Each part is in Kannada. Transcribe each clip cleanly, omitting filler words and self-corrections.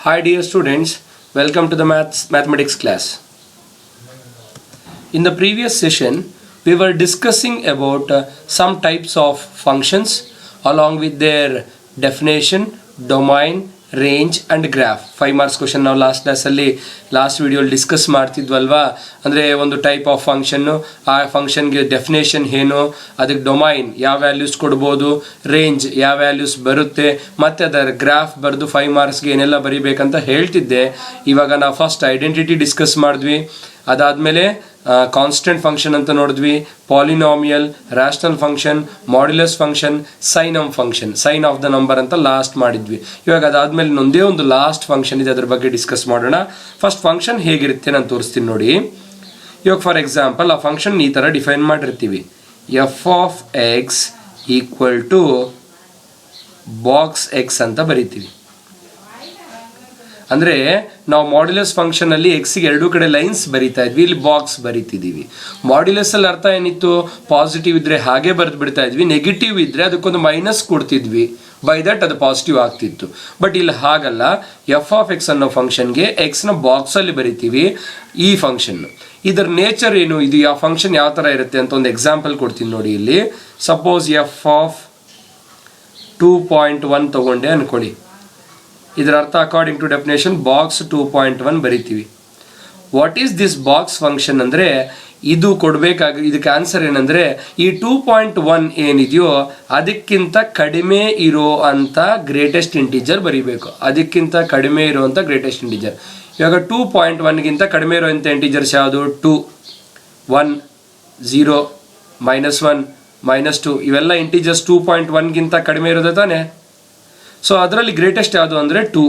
Hi dear students, welcome to the mathematics class. In the previous session, we were discussing about some types of functions along with their definition, domain, range and graph. 5 marks question ನಾವು ಲಾಸ್ಟ್ ವಿಡಿಯೋಲಿ ಡಿಸ್ಕಸ್ ಮಾಡ್ತಿದ್ವಲ್ವಾ. ಅಂದರೆ ಒಂದು ಟೈಪ್ ಆಫ್ ಫಂಕ್ಷನ್ನು, ಆ ಫಂಕ್ಷನ್ಗೆ ಡೆಫಿನೇಷನ್ ಏನು, ಅದಕ್ಕೆ ಡೊಮೈನ್ ಯಾವ ವ್ಯಾಲ್ಯೂಸ್ ಕೊಡ್ಬೋದು, ರೇಂಜ್ ಯಾವ ವ್ಯಾಲ್ಯೂಸ್ ಬರುತ್ತೆ, ಮತ್ತು ಅದರ ಗ್ರಾಫ್ ಬರೆದು 5 ಮಾರ್ಕ್ಸ್ಗೆ ಏನೆಲ್ಲ ಬರಿಬೇಕಂತ ಹೇಳ್ತಿದ್ದೆ. ಇವಾಗ ನಾವು ಫಸ್ಟ್ ಐಡೆಂಟಿಟಿ ಡಿಸ್ಕಸ್ ಮಾಡಿದ್ವಿ. ಅದಾದಮೇಲೆ ಕಾನ್ಸ್ಟೆಂಟ್ ಫಂಕ್ಷನ್ ಅಂತ ನೋಡಿದ್ವಿ, polynomial, rational function, modulus function, sign function, sign of the number ಅಂತ ಲಾಸ್ಟ್ ಮಾಡಿದ್ವಿ. ಇವಾಗ ಅದಾದಮೇಲೆ ಒಂದೇ ಒಂದು ಲಾಸ್ಟ್ ಫಂಕ್ಷನ್ ಇದೆ, ಅದ್ರ ಬಗ್ಗೆ ಡಿಸ್ಕಸ್ ಮಾಡೋಣ. ಫಸ್ಟ್ ಫಂಕ್ಷನ್ ಹೇಗಿರುತ್ತೆ ನಾನು ತೋರಿಸ್ತೀನಿ ನೋಡಿ. ಇವಾಗ ಫಾರ್ ಎಕ್ಸಾಂಪಲ್ ಆ ಫಂಕ್ಷನ್ ಈ ಥರ ಡಿಫೈನ್ ಮಾಡಿರ್ತೀವಿ. F of x equal to box x ಅಂತ ಬರಿತೀವಿ. ಅಂದರೆ ನಾವು ಮಾಡ್ಯುಲಸ್ ಫಂಕ್ಷನಲ್ಲಿ ಎಕ್ಸಿಗೆ ಎರಡೂ ಕಡೆ ಲೈನ್ಸ್ ಬರಿತಾ ಇದ್ವಿ, ಇಲ್ಲಿ ಬಾಕ್ಸ್ ಬರಿತಿದ್ದೀವಿ. ಮಾಡ್ಯುಲಸ್ ಅಲ್ಲಿ ಅರ್ಥ ಏನಿತ್ತು, ಪಾಸಿಟಿವ್ ಇದ್ರೆ ಹಾಗೆ ಬರೆದು ಬಿಡ್ತಾ ಇದ್ವಿ, ನೆಗೆಟಿವ್ ಇದ್ರೆ ಅದಕ್ಕೊಂದು ಮೈನಸ್ ಕೊಡ್ತಿದ್ವಿ, ಬೈ ದಟ್ ಅದು ಪಾಸಿಟಿವ್ ಆಗ್ತಿತ್ತು. ಬಟ್ ಇಲ್ಲಿ ಹಾಗಲ್ಲ, ಎಫ್ ಆಫ್ ಎಕ್ಸ್ ಅನ್ನೋ ಫಂಕ್ಷನ್ಗೆ ಎಕ್ಸ್ನ ಬಾಕ್ಸಲ್ಲಿ ಬರಿತೀವಿ. ಈ ಫಂಕ್ಷನ್ ಇದರ ನೇಚರ್ ಏನು, ಇದು ಯಾವ ಫಂಕ್ಷನ್ ಯಾವ ಥರ ಇರುತ್ತೆ ಅಂತ ಒಂದು ಎಕ್ಸಾಂಪಲ್ ಕೊಡ್ತೀನಿ ನೋಡಿ. ಇಲ್ಲಿ ಸಪೋಸ್ ಎಫ್ ಆಫ್ 2.1 ತಗೊಂಡೆ ಅನ್ಕೊಳ್ಳಿ. ಇದರ ಅರ್ಥ ಅಕಾರ್ಡಿಂಗ್ ಟು ಡೆಫಿನೇಷನ್ ಬಾಕ್ಸ್ 2.1 ಬರಿತೀವಿ. What is this box function ಅಂದರೆ ಇದು ಇದಕ್ಕೆ ಆನ್ಸರ್ ಏನಂದರೆ ಈ 2.1 ಏನಿದೆಯೋ ಅದಕ್ಕಿಂತ ಕಡಿಮೆ ಇರೋ ಅಂತ ಗ್ರೇಟೆಸ್ಟ್ ಇಂಟೀಜರ್ ಬರಿಬೇಕು. ಅದಕ್ಕಿಂತ ಕಡಿಮೆ ಇರುವಂಥ ಗ್ರೇಟೆಸ್ಟ್ ಇಂಟೀಜರ್. ಇವಾಗ 2.1ಗಿಂತ ಕಡಿಮೆ ಇರುವಂಥ ಇಂಟೀಜರ್ಸ್ ಯಾವುದು? 2, 1, 0, -1, -2 ಇವೆಲ್ಲ ಇಂಟೀಜರ್ಸ್ 2.1ಗಿಂತ ಕಡಿಮೆ ಇರೋದು ತಾನೆ. ಸೊ ಅದರಲ್ಲಿ ಗ್ರೇಟೆಸ್ಟ್ ಯಾವುದು ಅಂದರೆ 2.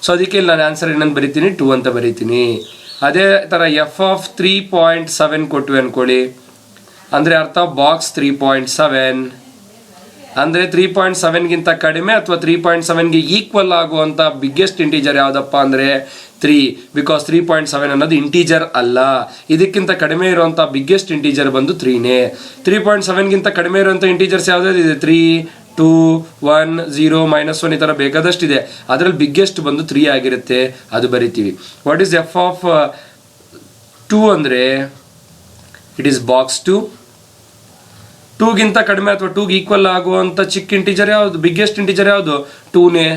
ಸೊ ಅದಕ್ಕೆ ನಾನು ಆನ್ಸರ್ ಏನಂತ ಬರಿತೀನಿ, 2 ಅಂತ ಬರಿತೀನಿ. ಅದೇ ಥರ ಎಫ್ ಆಫ್ 3.7 ಕೊಟ್ವಿ ಅಂದ್ಕೊಳ್ಳಿ. ಅಂದರೆ ಅರ್ಥ ಬಾಕ್ಸ್ 3.7 ಅಂದರೆ 3.7ಗಿಂತ ಕಡಿಮೆ ಅಥವಾ 3.7ಗೆ ಈಕ್ವಲ್ ಆಗುವಂಥ ಬಿಗ್ಗೆಸ್ಟ್ ಇಂಟೀಜರ್ ಯಾವುದಪ್ಪ ಅಂದರೆ 3. ಬಿಕಾಸ್ 3.7 ಅನ್ನೋದು ಇಂಟೀಜರ್ ಅಲ್ಲ. ಇದಕ್ಕಿಂತ ಕಡಿಮೆ ಇರುವಂಥ ಬಿಗ್ಗೆಸ್ಟ್ ಇಂಟೀಜರ್ ಬಂದು 3ನೇ. 3.7ಗಿಂತ ಕಡಿಮೆ ಇರುವಂಥ ಇಂಟೀಜರ್ಸ್ ಯಾವುದಾದಿದೆ? 3, 2, 1, 0, -1 ಈ ಥರ ಬೇಕಾದಷ್ಟಿದೆ. ಅದರಲ್ಲಿ ಬಿಗ್ಗೆಸ್ಟ್ ಬಂದು 3 ಆಗಿರುತ್ತೆ, ಅದು ಬರಿತೀವಿ. ವಾಟ್ ಈಸ್ ಎಫ್ ಆಫ್ 2 ಅಂದರೆ ಇಟ್ ಈಸ್ ಬಾಕ್ಸ್ 2. 2ಗಿಂತ ಕಡಿಮೆ ಅಥವಾ 2ಗೆ ಈಕ್ವಲ್ ಆಗುವಂಥ ಚಿಕ್ಕ ಇಂಟೀಜರ್ ಯಾವುದು, ಬಿಗ್ಗೆಸ್ಟ್ ಇಂಟೀಜರ್ ಯಾವುದು? 2ನೇ.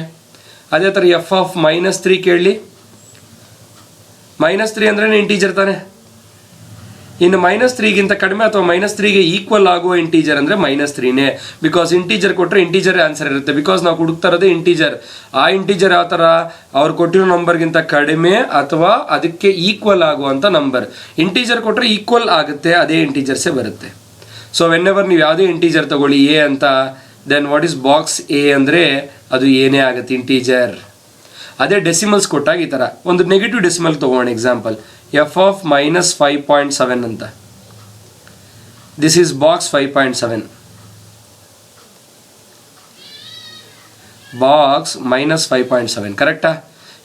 ಅದೇ ಥರ ಎಫ್ ಆಫ್ -3 ಕೇಳಿ. -3 ಅಂದ್ರೆ ಇಂಟೀಜರ್ ತಾನೆ. ಇನ್ನು -3ಗಿಂತ ಕಡಿಮೆ ಅಥವಾ -3ಗೆ ಈಕ್ವಲ್ ಆಗುವ ಇಂಟೀಜರ್ ಅಂದರೆ -3ನೇ. ಬಿಕಾಸ್ ಇಂಟೀಜರ್ ಕೊಟ್ಟರೆ ಇಂಟೀಜರ್ ಆನ್ಸರ್ ಇರುತ್ತೆ. ಬಿಕಾಸ್ ನಾವು ಹುಡುಕ್ತಾ ಇರೋದೇ ಇಂಟೀಜರ್. ಆ ಇಂಟೀಜರ್ ಯಾವ ಥರ, ಅವ್ರು ಕೊಟ್ಟಿರೋ ನಂಬರ್ಗಿಂತ ಕಡಿಮೆ ಅಥವಾ ಅದಕ್ಕೆ ಈಕ್ವಲ್ ಆಗುವಂಥ ನಂಬರ್. ಇಂಟೀಜರ್ ಕೊಟ್ಟರೆ ಈಕ್ವಲ್ ಆಗುತ್ತೆ, ಅದೇ ಇಂಟೀಜರ್ಸೇ ಬರುತ್ತೆ. ಸೊ ವೆನ್ಎವರ್ ನೀವು ಯಾವುದೇ ಇಂಟೀಜರ್ ತಗೊಳ್ಳಿ ಎ ಅಂತ, then what is box a ಅಂದರೆ ಅದು ಏನೇ ಆಗುತ್ತೆ, ಇಂಟೀಜರ್. ಅದೇ ಡೆಸಿಮಲ್ಸ್ ಕೊಟ್ಟಾಗ ಈ ಥರ ಒಂದು ನೆಗೆಟಿವ್ ಡೆಸಿಮಲ್ ತೊಗೋಣ. ಎಕ್ಸಾಂಪಲ್ ಎಫ್ ಆಫ್ -5.7 ಅಂತ. This is box 5.7. ಬಾಕ್ಸ್ -5.7 ಕರೆಕ್ಟಾ?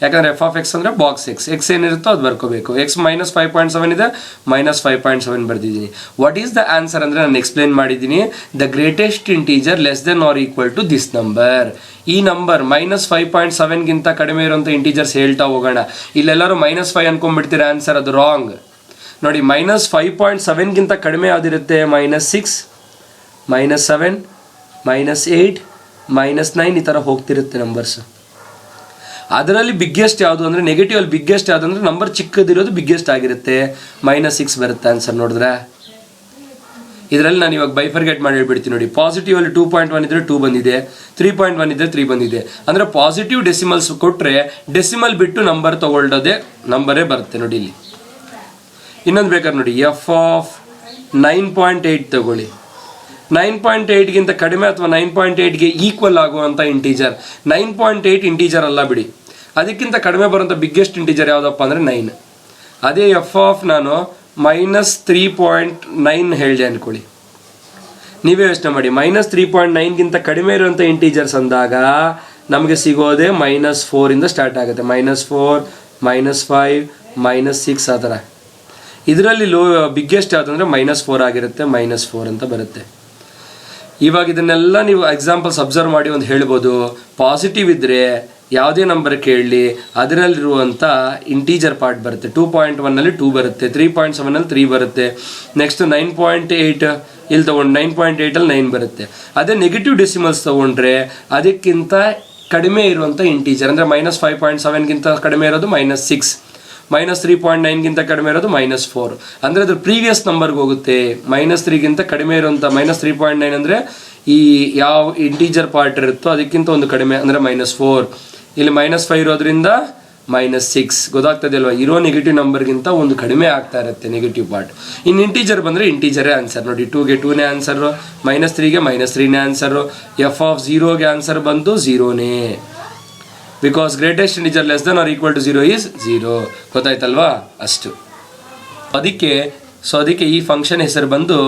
ಯಾಕಂದರೆ ಎಫ್ ಆಫ್ ಎಕ್ಸ್ ಅಂದರೆ ಬಾಕ್ಸ್ ಎಕ್ಸ್, ಎಕ್ಸ್ ಏನಿರುತ್ತೋ ಅದು ಬರ್ಕೋಬೇಕು. ಎಕ್ಸ್ -5.7 ಇದೆ, -5.7 ಬರ್ದಿದ್ದೀನಿ. ವಾಟ್ ಈಸ್ ದ ಆನ್ಸರ್ ಅಂದರೆ ನಾನು ಎಕ್ಸ್ಪ್ಲೇನ್ ಮಾಡಿದ್ದೀನಿ. The greatest integer less than or equal to this number. ಈ ನಂಬರ್ -5.7ಗಿಂತ ಕಡಿಮೆ ಇರುವಂಥ ಇಂಟೀಜರ್ಸ್ ಹೇಳ್ತಾ ಹೋಗೋಣ. ಇಲ್ಲೆಲ್ಲರೂ -5 ಅನ್ಕೊಂಡ್ಬಿಡ್ತೀರ, ಆನ್ಸರ್ ಅದು ರಾಂಗ್. ನೋಡಿ -5.7ಗಿಂತ ಕಡಿಮೆ ಯಾವುದಿರುತ್ತೆ? -6, -7, -8, -9 ಈ ಥರ ಹೋಗ್ತಿರುತ್ತೆ ನಂಬರ್ಸ್. ಅದರಲ್ಲಿ ಬಿಗ್ಗೆಸ್ಟ್ ಯಾವುದು ಅಂದರೆ ನೆಗೆಟಿವ್ ಅಲ್ಲಿ ಬಿಗ್ಗೆಸ್ಟ್ ಯಾವುದು ಅಂದರೆ ನಂಬರ್ ಚಿಕ್ಕದಿರೋದು ಬಿಗ್ಗೆಸ್ಟ್ ಆಗಿರುತ್ತೆ. -6 ಬರುತ್ತೆ ಆನ್ಸರ್. ನೋಡಿದ್ರೆ ಇದರಲ್ಲಿ ನಾನು ಇವಾಗ ಬೈಫರ್ಗೆಟ್ ಮಾಡಿ ಹೇಳ್ಬಿಡ್ತೀನಿ ನೋಡಿ. ಪಾಸಿಟಿವ್ ಅಲ್ಲಿ 2.1 ಇದ್ರೆ 2 ಬಂದಿದೆ, 3.1 ಇದ್ರೆ 3 ಬಂದಿದೆ. ಅಂದರೆ ಪಾಸಿಟಿವ್ ಡೆಸಿಮಲ್ಸ್ ಕೊಟ್ಟರೆ ಡೆಸಿಮಲ್ ಬಿಟ್ಟು ನಂಬರ್ ತಗೊಳ್ಳೋದೇ ನಂಬರೇ ಬರುತ್ತೆ ನೋಡಿ. ಇಲ್ಲಿ ಇನ್ನೊಂದು ಬೇಕಾದ್ರೆ ನೋಡಿ, ಎಫ್ ಆಫ್ 9.8 ತಗೊಳ್ಳಿ. 9.8ಗಿಂತ ಕಡಿಮೆ ಅಥವಾ 9.8ಗೆ ಈಕ್ವಲ್ ಆಗುವಂಥ ಇಂಟೀಜರ್. 9.8 ಇಂಟೀಜರ್ ಅಲ್ಲ ಬಿಡಿ, ಅದಕ್ಕಿಂತ ಕಡಿಮೆ ಬರುವಂಥ ಬಿಗ್ಗೆಸ್ಟ್ ಇಂಟೀಜರ್ ಯಾವುದಪ್ಪ ಅಂದರೆ 9. ಅದೇ ಎಫ್ ಆಫ್ ನಾನು -3.9 ಹೇಳಿದೆ ಅಂದ್ಕೊಳ್ಳಿ. ನೀವೇ ಯೋಚನೆ ಮಾಡಿ, -3.9ಗಿಂತ ಕಡಿಮೆ ಇರುವಂಥ ಇಂಟೀಜರ್ಸ್ ಅಂದಾಗ ನಮಗೆ ಸಿಗೋದೇ -4ಇಂದ ಸ್ಟಾರ್ಟ್ ಆಗುತ್ತೆ. -4, -5, -6 ಆ ಥರ. ಇದರಲ್ಲಿ ಬಿಗ್ಗೆಸ್ಟ್ ಯಾವುದಂದರೆ -4 ಆಗಿರುತ್ತೆ, -4 ಅಂತ ಬರುತ್ತೆ. ಇವಾಗ ಇದನ್ನೆಲ್ಲ ನೀವು ಎಕ್ಸಾಂಪಲ್ಸ್ ಅಬ್ಸರ್ವ್ ಮಾಡಿ ಒಂದು ಹೇಳ್ಬೋದು. ಪಾಸಿಟಿವ್ ಇದ್ದರೆ ಯಾವುದೇ ನಂಬರ್ ಕೇಳಲಿ ಅದರಲ್ಲಿರುವಂಥ ಇಂಟೀಜರ್ ಪಾರ್ಟ್ ಬರುತ್ತೆ. 2.1ನಲ್ಲಿ 2 ಬರುತ್ತೆ, 3.7ನಲ್ಲಿ 3 ಬರುತ್ತೆ. ನೆಕ್ಸ್ಟ್ 9.8 ಇಲ್ಲಿ ತೊಗೊಂಡು 9.8ಅಲ್ಲಿ 9 ಬರುತ್ತೆ. ಅದೇ ನೆಗೆಟಿವ್ ಡೆಸಿಮಲ್ಸ್ ತೊಗೊಂಡ್ರೆ ಅದಕ್ಕಿಂತ ಕಡಿಮೆ ಇರುವಂಥ ಇಂಟೀಜರ್ ಅಂದರೆ -5.7ಗಿಂತ ಕಡಿಮೆ ಇರೋದು -6, -3.9ಗಿಂತ ಕಡಿಮೆ ಇರೋದು -4 ಅಂದರೆ ಅದ್ರ ಪ್ರೀವಿಯಸ್ ನಂಬರ್ಗೆ ಹೋಗುತ್ತೆ. -3ಗಿಂತ ಕಡಿಮೆ ಇರುವಂಥ -3.9 ಅಂದರೆ ಈ ಯಾವ ಇಂಟೀಜರ್ ಪಾರ್ಟ್ ಇರುತ್ತೋ ಅದಕ್ಕಿಂತ ಒಂದು ಕಡಿಮೆ ಅಂದರೆ -4. ಇಲ್ಲಿ -5 ಇರೋದ್ರಿಂದ -6. ಗೊತ್ತಾಗ್ತದೆ ಅಲ್ವಾ? ಇರೋ ನೆಗೆಟಿವ್ ನಂಬರ್ಗಿಂತ ಒಂದು ಕಡಿಮೆ ಆಗ್ತಾ ಇರುತ್ತೆ ನೆಗೆಟಿವ್ ಪಾರ್ಟ್. ಇನ್ನು ಇಂಟೀಜರ್ ಬಂದರೆ ಇಂಟೀಜರೇ ಆನ್ಸರ್. ನೋಡಿ 2ಗೆ 2ನೇ ಆನ್ಸರು, -3ಗೆ -3ನೇ ಆನ್ಸರು, f(0)ಗೆ ಆನ್ಸರ್ ಬಂದು 0ನೇ. Because greatest integer less than or equal to 0 is 0. ಗೊತ್ತಾಯ್ತಲ್ವಾ? ಅಷ್ಟು. ಅದಕ್ಕೆ ಈ ಫಂಕ್ಷನ್ ಹೆಸರು ಬಂದು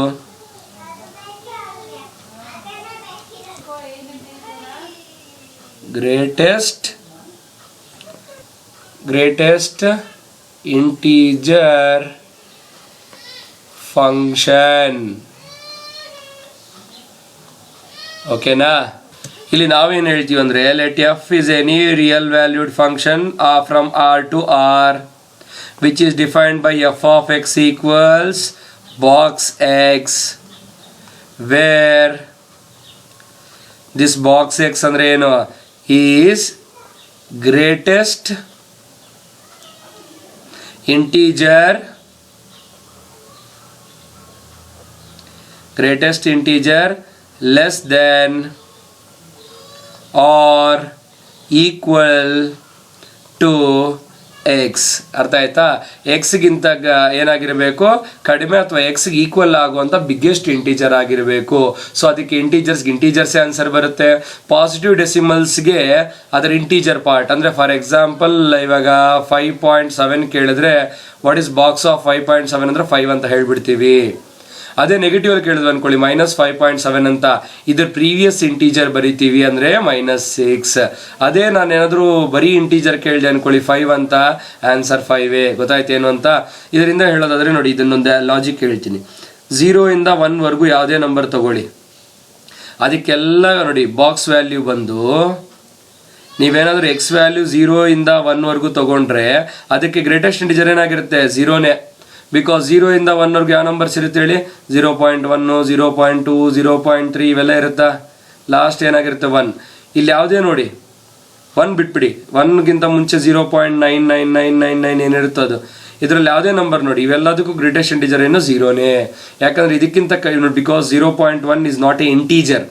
ಗ್ರೇಟೆಸ್ಟ್ ಇಂಟೀಜರ್ ಫಂಕ್ಷನ್. ಓಕೆನಾ? ಇಲ್ಲಿ ನಾವೇನು ಹೇಳ್ತೀವಿ ಅಂದರೆ let f is any real valued function from R to R which is defined by f(x) equals box x, where this box x ಅಂದರೆ ಏನು? Is greatest integer less than or equal to x. ಅರ್ಥ ಆಯ್ತಾ? ಎಕ್ಸ್ಗಿಂತ ಏನಾಗಿರಬೇಕು? ಕಡಿಮೆ ಅಥವಾ ಎಕ್ಸ್ಗೆ ಈಕ್ವಲ್ ಆಗುವಂಥ ಬಿಗ್ಗೆಸ್ಟ್ ಇಂಟೀಜರ್ ಆಗಿರಬೇಕು. ಸೊ ಅದಕ್ಕೆ ಇಂಟೀಜರ್ಸೇ ಆನ್ಸರ್ ಬರುತ್ತೆ. ಪಾಸಿಟಿವ್ ಡೆಸಿಮಲ್ಸ್ಗೆ ಅದರ ಇಂಟೀಜರ್ ಪಾರ್ಟ್ ಅಂದರೆ ಫಾರ್ ಎಕ್ಸಾಂಪಲ್ ಇವಾಗ 5.7 ಕೇಳಿದ್ರೆ ವಾಟ್ ಈಸ್ ಬಾಕ್ಸ್ ಆಫ್ 5.7 ಅಂದರೆ 5 ಅಂತ ಹೇಳ್ಬಿಡ್ತೀವಿ. ಅದೇ ನೆಗೆಟಿವ್ ಅಲ್ಲಿ ಕೇಳಿದ್ವಿ ಅನ್ಕೊಳ್ಳಿ -5.7 ಅಂತ, ಇದ್ರ ಪ್ರೀವಿಯಸ್ ಇಂಟೀಜರ್ ಬರಿತೀವಿ ಅಂದರೆ -6. ಅದೇ ನಾನು ಏನಾದರೂ ಬರೀ ಇಂಟೀಜರ್ ಕೇಳಿದೆ ಅನ್ಕೊಳ್ಳಿ 5 ಅಂತ, ಆನ್ಸರ್ 5. ಗೊತ್ತಾಯ್ತೇನು ಅಂತ? ಇದರಿಂದ ಹೇಳೋದಾದ್ರೆ ನೋಡಿ, ಇದನ್ನೊಂದು ಲಾಜಿಕ್ ಹೇಳ್ತೀನಿ. 0 ಇಂದ 1ವರೆಗೂ ಯಾವುದೇ ನಂಬರ್ ತಗೊಳ್ಳಿ, ಅದಕ್ಕೆಲ್ಲ ನೋಡಿ ಬಾಕ್ಸ್ ವ್ಯಾಲ್ಯೂ ಬಂದು ನೀವೇನಾದರೂ ಎಕ್ಸ್ ವ್ಯಾಲ್ಯೂ 0 ಇಂದ 1ವರೆಗೂ ತಗೊಂಡ್ರೆ ಅದಕ್ಕೆ ಗ್ರೇಟೆಸ್ಟ್ ಇಂಟೀಜರ್ ಏನಾಗಿರುತ್ತೆ? 0ನೇ. ಬಿಕಾಸ್ 0 ಇಂದ 1ವರೆಗೂ ಯಾವ ನಂಬರ್ಸ್ ಇರುತ್ತೆ ಹೇಳಿ? 0.1, 0.2, 0.3 ಇವೆಲ್ಲ ಇರುತ್ತಾ? ಲಾಸ್ಟ್ ಏನಾಗಿರುತ್ತೆ? 1. ಇಲ್ಲಿ ಯಾವುದೇ ನೋಡಿ 1 ಬಿಟ್ಬಿಡಿ, 1ಗಿಂತ ಮುಂಚೆ 0.99999 ಏನಿರುತ್ತೋ ಅದು. ಇದರಲ್ಲಿ ಯಾವುದೇ ನಂಬರ್ ನೋಡಿ, ಇವೆಲ್ಲದಕ್ಕೂ ಗ್ರೇಟೆಸ್ಟ್ ಇಂಟೀಜರ್ ಏನು? 0ನೇ. ಯಾಕಂದರೆ ಇದಕ್ಕಿಂತ because 0.1 is not A integer.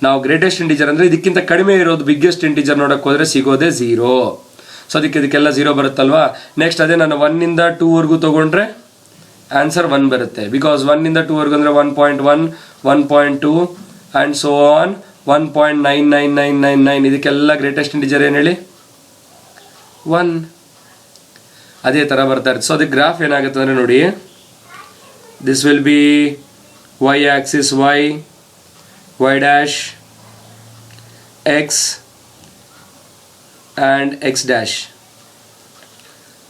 ನಾವು ಗ್ರೇಟೆಸ್ಟ್ ಇಂಟೀಜರ್ ಅಂದರೆ ಇದಕ್ಕಿಂತ ಕಡಿಮೆ ಇರೋದು ಬಿಗ್ಗೆಸ್ಟ್ ಇಂಟೀಜರ್ ನೋಡೋಕೆ ಹೋದರೆ ಸಿಗೋದೇ 0. ಸೊ ಇದಕ್ಕೆಲ್ಲ 0 ಬರುತ್ತಲ್ವಾ? ನೆಕ್ಸ್ಟ್ ಅದೇ ನಾನು 1 ಇಂದ 2ವರೆಗೂ ತೊಗೊಂಡ್ರೆ ಆನ್ಸರ್ 1 ಬರುತ್ತೆ. ಬಿಕಾಸ್ 1 ಇಂದ 2ವರೆಗೂ ಅಂದರೆ 1.1, 1.2 ಆ್ಯಂಡ್ ಸೋ ಆನ್ 1.99999. ಇದಕ್ಕೆಲ್ಲ ಗ್ರೇಟೆಸ್ಟ್ ಇಂಟೀಜರ್ ಏನು ಹೇಳಿ? 1. ಅದೇ ಥರ ಬರ್ತಾ ಇರುತ್ತೆ. ಸೊ ಅದಕ್ಕೆ ಗ್ರಾಫ್ ಏನಾಗುತ್ತೆ ಅಂದರೆ ನೋಡಿ, this will be y Axis y dash x and x dash.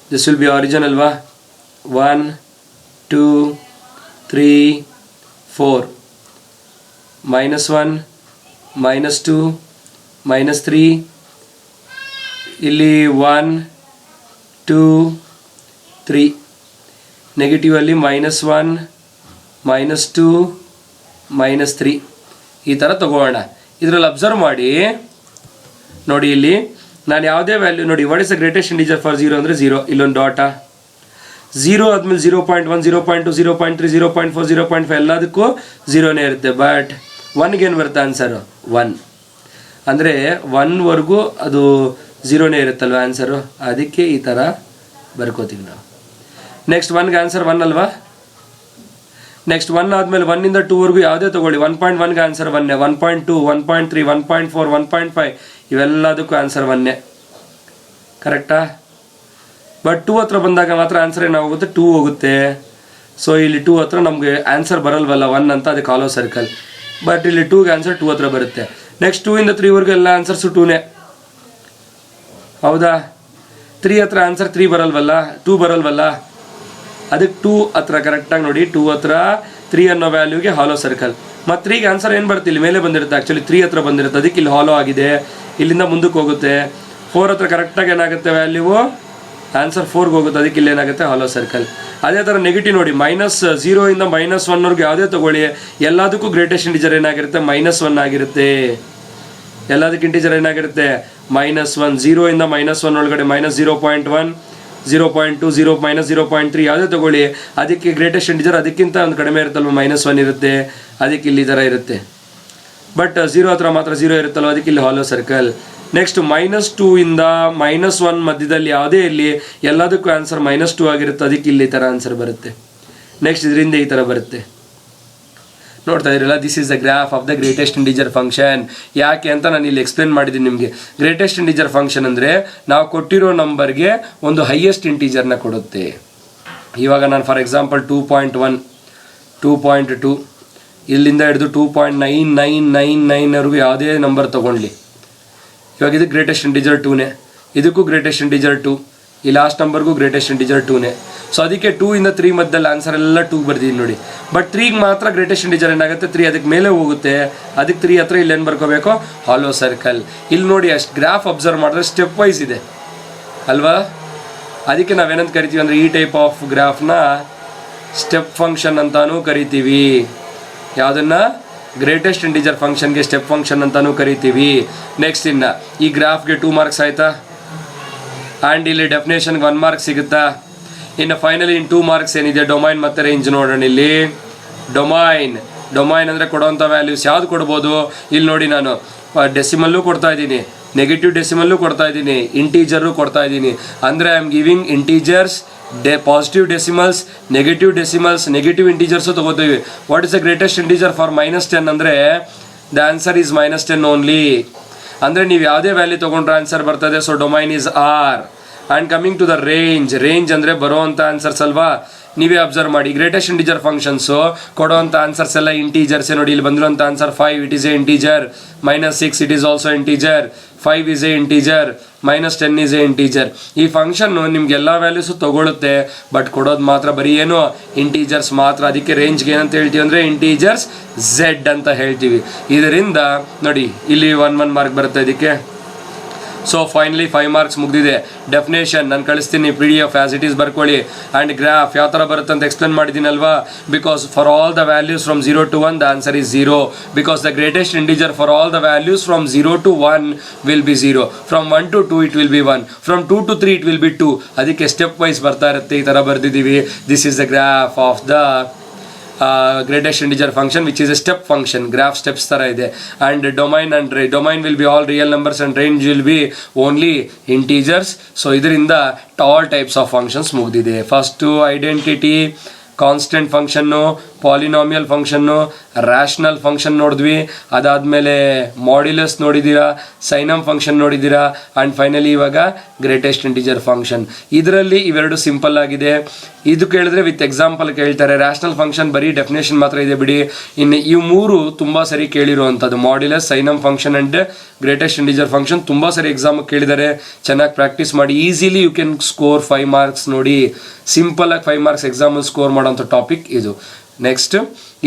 This will be origin alva. 1 2 3 4 -1 -2 -3 ಇಲ್ಲಿ 1 2 3 ನೆಗೆಟಿವ್ ಅಲ್ಲಿ -1 -2 -3 ಈ ಥರ ತಗೋಣ. ಇದರಲ್ಲಿ ಅಬ್ಸರ್ವ್ ಮಾಡಿ ನೋಡಿ, ಇಲ್ಲಿ ನಾನು ಯಾವುದೇ ವ್ಯಾಲ್ಯೂ ನೋಡಿ, what is the greatest integer for 0 ಅಂದರೆ 0. ಇಲ್ಲೊಂದು ಡಾಟಾ 0 ಆದಮೇಲೆ 0.1 0.2 0.3 0.4 0.5 ಎಲ್ಲದಕ್ಕೂ 0ನೇ ಇರುತ್ತೆ. ಬಟ್ 1ಗೆ ಏನು ಬರುತ್ತೆ ಆನ್ಸರು? 1 ಅಂದರೆ 1ವರೆಗೂ ಅದು 0ನೇ ಇರುತ್ತಲ್ವ ಆನ್ಸರು. ಅದಕ್ಕೆ ಈ ಥರ ಬರ್ಕೋತೀವಿ ನಾವು. ನೆಕ್ಸ್ಟ್ 1ಗೆ ಆನ್ಸರ್ 1 ಅಲ್ವಾ? ನೆಕ್ಸ್ಟ್ 1 ಆದಮೇಲೆ 1 ಇಂದ 2ವರೆಗೂ ಯಾವುದೇ ತೊಗೊಳ್ಳಿ, 1.1ಗೆ ಆನ್ಸರ್ 1, 1.2 1.3 1.4 1.5 ಇವೆಲ್ಲದಕ್ಕೂ ಆನ್ಸರ್ 1. ಕರೆಕ್ಟಾ? ಬಟ್ 2 ಹತ್ರ ಬಂದಾಗ ಮಾತ್ರ ಆನ್ಸರ್ ಏನಾಗುತ್ತೆ? 2 ಹೋಗುತ್ತೆ. ಸೊ ಇಲ್ಲಿ 2 ಹತ್ರ ನಮಗೆ ಆನ್ಸರ್ ಬರಲ್ವಲ್ಲ 1 ಅಂತ, ಅದಕ್ಕೆ ಕಾಲೋ ಸರ್ಕಲ್. ಬಟ್ ಇಲ್ಲಿ 2ಗೆ ಆನ್ಸರ್ 2 ಹತ್ರ ಬರುತ್ತೆ. ನೆಕ್ಸ್ಟ್ 2 ಇಂದ 3ವರೆಗೂ ಎಲ್ಲ ಆನ್ಸರ್ಸು 2ನೇ. ಹೌದಾ? 3 ಹತ್ರ ಆನ್ಸರ್ 3 ಬರಲ್ವಲ್ಲ, 2 ಬರಲ್ವಲ್ಲ, ಅದಕ್ಕೆ 2 ಹತ್ರ ಕರೆಕ್ಟಾಗಿ ನೋಡಿ, 2 ಹತ್ರ 3 ಅನ್ನೋ ವ್ಯಾಲ್ಯೂಗೆ ಹಾಲೋ ಸರ್ಕಲ್. ಮತ್ತು 3ಗೆ ಆನ್ಸರ್ ಏನು ಬರುತ್ತೆ, ಇಲ್ಲಿ ಮೇಲೆ ಬಂದಿರುತ್ತೆ, ಆ್ಯಕ್ಚುಲಿ 3 ಹತ್ರ ಬಂದಿರುತ್ತೆ, ಅದಕ್ಕೆ ಇಲ್ಲಿ ಹಾಲೋ ಆಗಿದೆ, ಇಲ್ಲಿಂದ ಮುಂದಕ್ಕೆ ಹೋಗುತ್ತೆ. 4 ಹತ್ರ ಕರೆಕ್ಟಾಗಿ ಏನಾಗುತ್ತೆ ವ್ಯಾಲ್ಯೂ, ಆನ್ಸರ್ 4ಗೆ ಹೋಗುತ್ತೆ, ಅದಕ್ಕೆ ಇಲ್ಲಿ ಏನಾಗುತ್ತೆ ಹಾಲೋ ಸರ್ಕಲ್. ಅದೇ ಥರ ನೆಗೆಟಿವ್ ನೋಡಿ, -0 ಇಂದ -1 ಯಾವುದೇ ತಗೊಳ್ಳಿ, ಎಲ್ಲದಕ್ಕೂ ಗ್ರೇಟೆಸ್ಟ್ ಇಂಟಿಜರ್ ಏನಾಗಿರುತ್ತೆ, -1 ಆಗಿರುತ್ತೆ. ಎಲ್ಲದಕ್ಕೆ ಇಂಟಿಜರ್ ಏನಾಗಿರುತ್ತೆ -1. 0 ಇಂದ -1 ಒಳಗಡೆ -0.1, 0.2, -0.3 ಯಾವುದೇ ತಗೊಳ್ಳಿ, ಅದಕ್ಕೆ ಗ್ರೇಟೆಸ್ಟ್ ಇಂಟಿಜರ್ ಅದಕ್ಕಿಂತ ಒಂದು ಕಡಿಮೆ ಇರುತ್ತಲ್ವ, -1 ಇರುತ್ತೆ, ಅದಕ್ಕೆ ಇಲ್ಲಿ ಈ ಥರ ಇರುತ್ತೆ. ಬಟ್ 0 ಹತ್ರ ಮಾತ್ರ 0 ಇರುತ್ತಲ್ವ, ಅದಕ್ಕೆ ಇಲ್ಲಿ ಹಾಲೋ ಸರ್ಕಲ್. ನೆಕ್ಸ್ಟ್ -2 ಇಂದ -1 ಮಧ್ಯದಲ್ಲಿ ಯಾವುದೇ ಇಲ್ಲಿ ಎಲ್ಲದಕ್ಕೂ ಆನ್ಸರ್ -2 ಆಗಿರುತ್ತೆ, ಅದಕ್ಕೆ ಇಲ್ಲಿ ಈ ಥರ ಆನ್ಸರ್ ಬರುತ್ತೆ. ನೆಕ್ಸ್ಟ್ ಇದರಿಂದ ಈ ಥರ ಬರುತ್ತೆ. ನೋಡ್ತಾ ಇರಲ್ಲ, this is the graph of the greatest integer function. ಯಾಕೆ ಅಂತ ನಾನು ಇಲ್ಲಿ ಎಕ್ಸ್ಪ್ಲೇನ್ ಮಾಡಿದ್ದೀನಿ ನಿಮಗೆ. ಗ್ರೇಟೆಸ್ಟ್ ಇಂಟಿಜರ್ ಫಂಕ್ಷನ್ ಅಂದರೆ ನಾವು ಕೊಟ್ಟಿರೋ ನಂಬರ್ಗೆ ಒಂದು ಹೈಯೆಸ್ಟ್ ಇಂಟಿಜರ್ನ ಕೊಡುತ್ತೆ. ಇವಾಗ ನಾನು ಫಾರ್ ಎಕ್ಸಾಂಪಲ್ 2.1, 2.2 ಇಲ್ಲಿಂದ ಹಿಡಿದು 2.9999ವರೆಗೂ ಯಾವುದೇ ನಂಬರ್ ತೊಗೊಳ್ಳಿ. ಇವಾಗ ಇದು ಗ್ರೇಟೆಸ್ಟ್ ಇಂಟಿಜರ್ 2ನೇ, ಇದಕ್ಕೂ ಗ್ರೇಟೆಸ್ಟ್ ಇಂಟಿಜರ್ 2, ಈ ಲಾಸ್ಟ್ ನಂಬರ್ಗೂ ಗ್ರೇಟೆಸ್ಟ್ ಇಂಟಿಜರ್ 2ನೇ. ಸೊ ಅದಕ್ಕೆ 2 ಇಂದ 3 ಮಧ್ಯದಲ್ಲಿ ಆನ್ಸರ್ ಎಲ್ಲ 2 ಬರ್ದಿದ್ದೀನಿ ನೋಡಿ. ಬಟ್ 3ಗೆ ಮಾತ್ರ ಗ್ರೇಟೆಸ್ಟ್ ಇಂಟಿಜರ್ ಏನಾಗುತ್ತೆ, 3 ಅದಕ್ಕೆ ಮೇಲೆ ಹೋಗುತ್ತೆ, ಅದಕ್ಕೆ 3 ಹತ್ರ ಇಲ್ಲಿ ಏನು ಬರ್ಕೋಬೇಕು, ಹಾಲೋ ಸರ್ಕಲ್. ಇಲ್ಲಿ ನೋಡಿ, ಅಷ್ಟು ಗ್ರಾಫ್ ಅಬ್ಸರ್ವ್ ಮಾಡಿದ್ರೆ ಸ್ಟೆಪ್ ವೈಸ್ ಇದೆ ಅಲ್ವಾ. ಅದಕ್ಕೆ ನಾವೇನಂತ ಕರಿತೀವಿ ಅಂದರೆ, ಈ ಟೈಪ್ ಆಫ್ ಗ್ರಾಫ್ನ ಸ್ಟೆಪ್ ಫಂಕ್ಷನ್ ಅಂತಾನೂ ಕರಿತೀವಿ. ಯಾವುದನ್ನು, ಗ್ರೇಟೆಸ್ಟ್ ಇಂಟಿಜರ್ ಫಂಕ್ಷನ್ಗೆ ಸ್ಟೆಪ್ ಫಂಕ್ಷನ್ ಅಂತಾನೂ ಕರಿತೀವಿ. ನೆಕ್ಸ್ಟ್ ಇನ್ನು ಈ ಗ್ರಾಫ್ಗೆ 2 ಮಾರ್ಕ್ಸ್ ಆಯಿತಾ, ಆ್ಯಂಡ್ ಇಲ್ಲಿ ಡೆಫಿನೇಷನ್ಗೆ 1 ಮಾರ್ಕ್ ಸಿಗುತ್ತಾ. ಇನ್ನು ಫೈನಲಿ ಇನ್ 2 ಮಾರ್ಕ್ಸ್ ಏನಿದೆ, ಡೊಮೈನ್ ಮತ್ತು ರೇಂಜ್ ನೋಡೋಣ. ಇಲ್ಲಿ ಡೊಮೈನ್ ಅಂದರೆ ಕೊಡೋವಂಥ ವ್ಯಾಲ್ಯೂಸ್ ಯಾವ್ದು ಕೊಡ್ಬೋದು. ಇಲ್ಲಿ ನೋಡಿ, ನಾನು ಡೆಸಿಮಲ್ಲೂ ಕೊಡ್ತಾ ಇದ್ದೀನಿ, ನೆಗೆಟಿವ್ ಡೆಸಿಮಲ್ಲೂ ಕೊಡ್ತಾ ಇದ್ದೀನಿ, ಇಂಟೀಜರು ಕೊಡ್ತಾ ಇದ್ದೀನಿ. ಅಂದರೆ I am giving integers, positive decimals, negative integers ತೊಗೋತೀವಿ. What is the greatest integer for -10 ಅಂದರೆ ದ ಆನ್ಸರ್ ಈಸ್ -10 ಓನ್ಲಿ. ಅಂದರೆ ನೀವು ಯಾವುದೇ ವ್ಯಾಲ್ಯೂ ತೊಗೊಂಡ್ರೆ ಆನ್ಸರ್ ಬರ್ತದೆ. So domain is R. And coming to the range ಅಂದರೆ ಬರೋವಂಥ ಆನ್ಸರ್ಸ್ ಅಲ್ವಾ, ನೀವೇ ಅಬ್ಸರ್ವ್ ಮಾಡಿ. ಗ್ರೇಟೆಸ್ಟ್ ಇಂಟಿಜರ್ ಫಂಕ್ಷನ್ಸು ಕೊಡೋವಂಥ ಆನ್ಸರ್ಸ್ ಎಲ್ಲ ಇಂಟೀಜರ್ಸೇ ನೋಡಿ. ಇಲ್ಲಿ ಬಂದಿರೋಂಥ answer 5, it is a integer. -6, it is also integer. 5 is a integer. -10 is a integer. ಈ ಫಂಕ್ಷನ್ನು ನಿಮ್ಗೆ ಎಲ್ಲ ವ್ಯಾಲ್ಯೂಸು ತೊಗೊಳುತ್ತೆ, ಬಟ್ ಕೊಡೋದು ಮಾತ್ರ ಬರೀ ಏನು, ಇಂಟೀಜರ್ಸ್ ಮಾತ್ರ. ಅದಕ್ಕೆ ರೇಂಜ್ಗೆ ಏನಂತ ಹೇಳ್ತೀವಿ ಅಂದರೆ ಇಂಟೀಜರ್ಸ್ Z ಅಂತ ಹೇಳ್ತೀವಿ. ಇದರಿಂದ ನೋಡಿ, ಇಲ್ಲಿ 1 ಮಾರ್ಕ್ ಬರುತ್ತೆ ಇದಕ್ಕೆ. ಸೊ ಫೈನಲಿ 5 ಮಾರ್ಕ್ಸ್ ಮುಗಿದಿದೆ. ಡೆಫಿನೇಷನ್ ನಾನು ಕಳಿಸ್ತೀನಿ, PDF ಆ್ಯಸ್ ಇಟ್ ಈಸ್ ಬರ್ಕೊಳ್ಳಿ. ಆ್ಯಂಡ್ ಗ್ರಾಫ್ ಯಾವ ಥರ ಬರುತ್ತೆ ಅಂತ ಎಕ್ಸ್ಪ್ಲೇನ್ ಮಾಡಿದ್ದೀನಲ್ವಾ. Because for all the values from 0 to 1 the answer is 0. Because the greatest integer for all the values from 0 to 1 will be 0. From 1 to 2 it will be 1. From 2 to 3 it will be 2. ಅದಕ್ಕೆ ಸ್ಟೆಪ್ ವೈಸ್ ಬರ್ತಾ ಇರುತ್ತೆ, ಈ ಥರ ಬರೆದಿದ್ದೀವಿ. This is the graph of the greatest integer function, which is a step function. Graph steps ತರ ಇದೆ. And domain will be all real numbers and range will be only integers. So ಇದರಿಂದ all types of functions ಮುಗಿದಿದೆ. First identity, constant function, polynomial function, rational function ನೋಡಿದ್ವಿ. ಅದಾದಮೇಲೆ ಮಾಡ್ಯುಲಸ್ ನೋಡಿದ್ದೀರಾ, ಸೈನಮ್ ಫಂಕ್ಷನ್ ನೋಡಿದ್ದೀರಾ. ಆ್ಯಂಡ್ ಫೈನಲಿ ಇವಾಗ ಗ್ರೇಟೆಸ್ಟ್ ಇಂಟಿಜರ್ ಫಂಕ್ಷನ್. ಇದರಲ್ಲಿ ಇವೆರಡು ಸಿಂಪಲ್ ಆಗಿದೆ. ಇದು ಕೇಳಿದ್ರೆ ವಿತ್ ಎಕ್ಸಾಂಪಲ್ ಕೇಳ್ತಾರೆ. ರ್ಯಾಷನಲ್ ಫಂಕ್ಷನ್ ಬರೀ ಡೆಫಿನೇಷನ್ ಮಾತ್ರ ಇದೆ ಬಿಡಿ. ಇನ್ನು ಈ ಮೂರು ತುಂಬ ಸರಿ ಕೇಳಿರುವಂಥದ್ದು, modulus, signum function and greatest integer function ತುಂಬ ಸರಿ ಎಕ್ಸಾಮಿಗೆ ಕೇಳಿದ್ದಾರೆ. ಚೆನ್ನಾಗಿ ಪ್ರಾಕ್ಟೀಸ್ ಮಾಡಿ. Easily you can score 5 marks. ನೋಡಿ, ಸಿಂಪಲಾಗಿ 5 ಮಾರ್ಕ್ಸ್ ಎಕ್ಸಾಮಲ್ಲಿ ಸ್ಕೋರ್ ಮಾಡೋಂಥ ಟಾಪಿಕ್ ಇದು. ನೆಕ್ಸ್ಟ್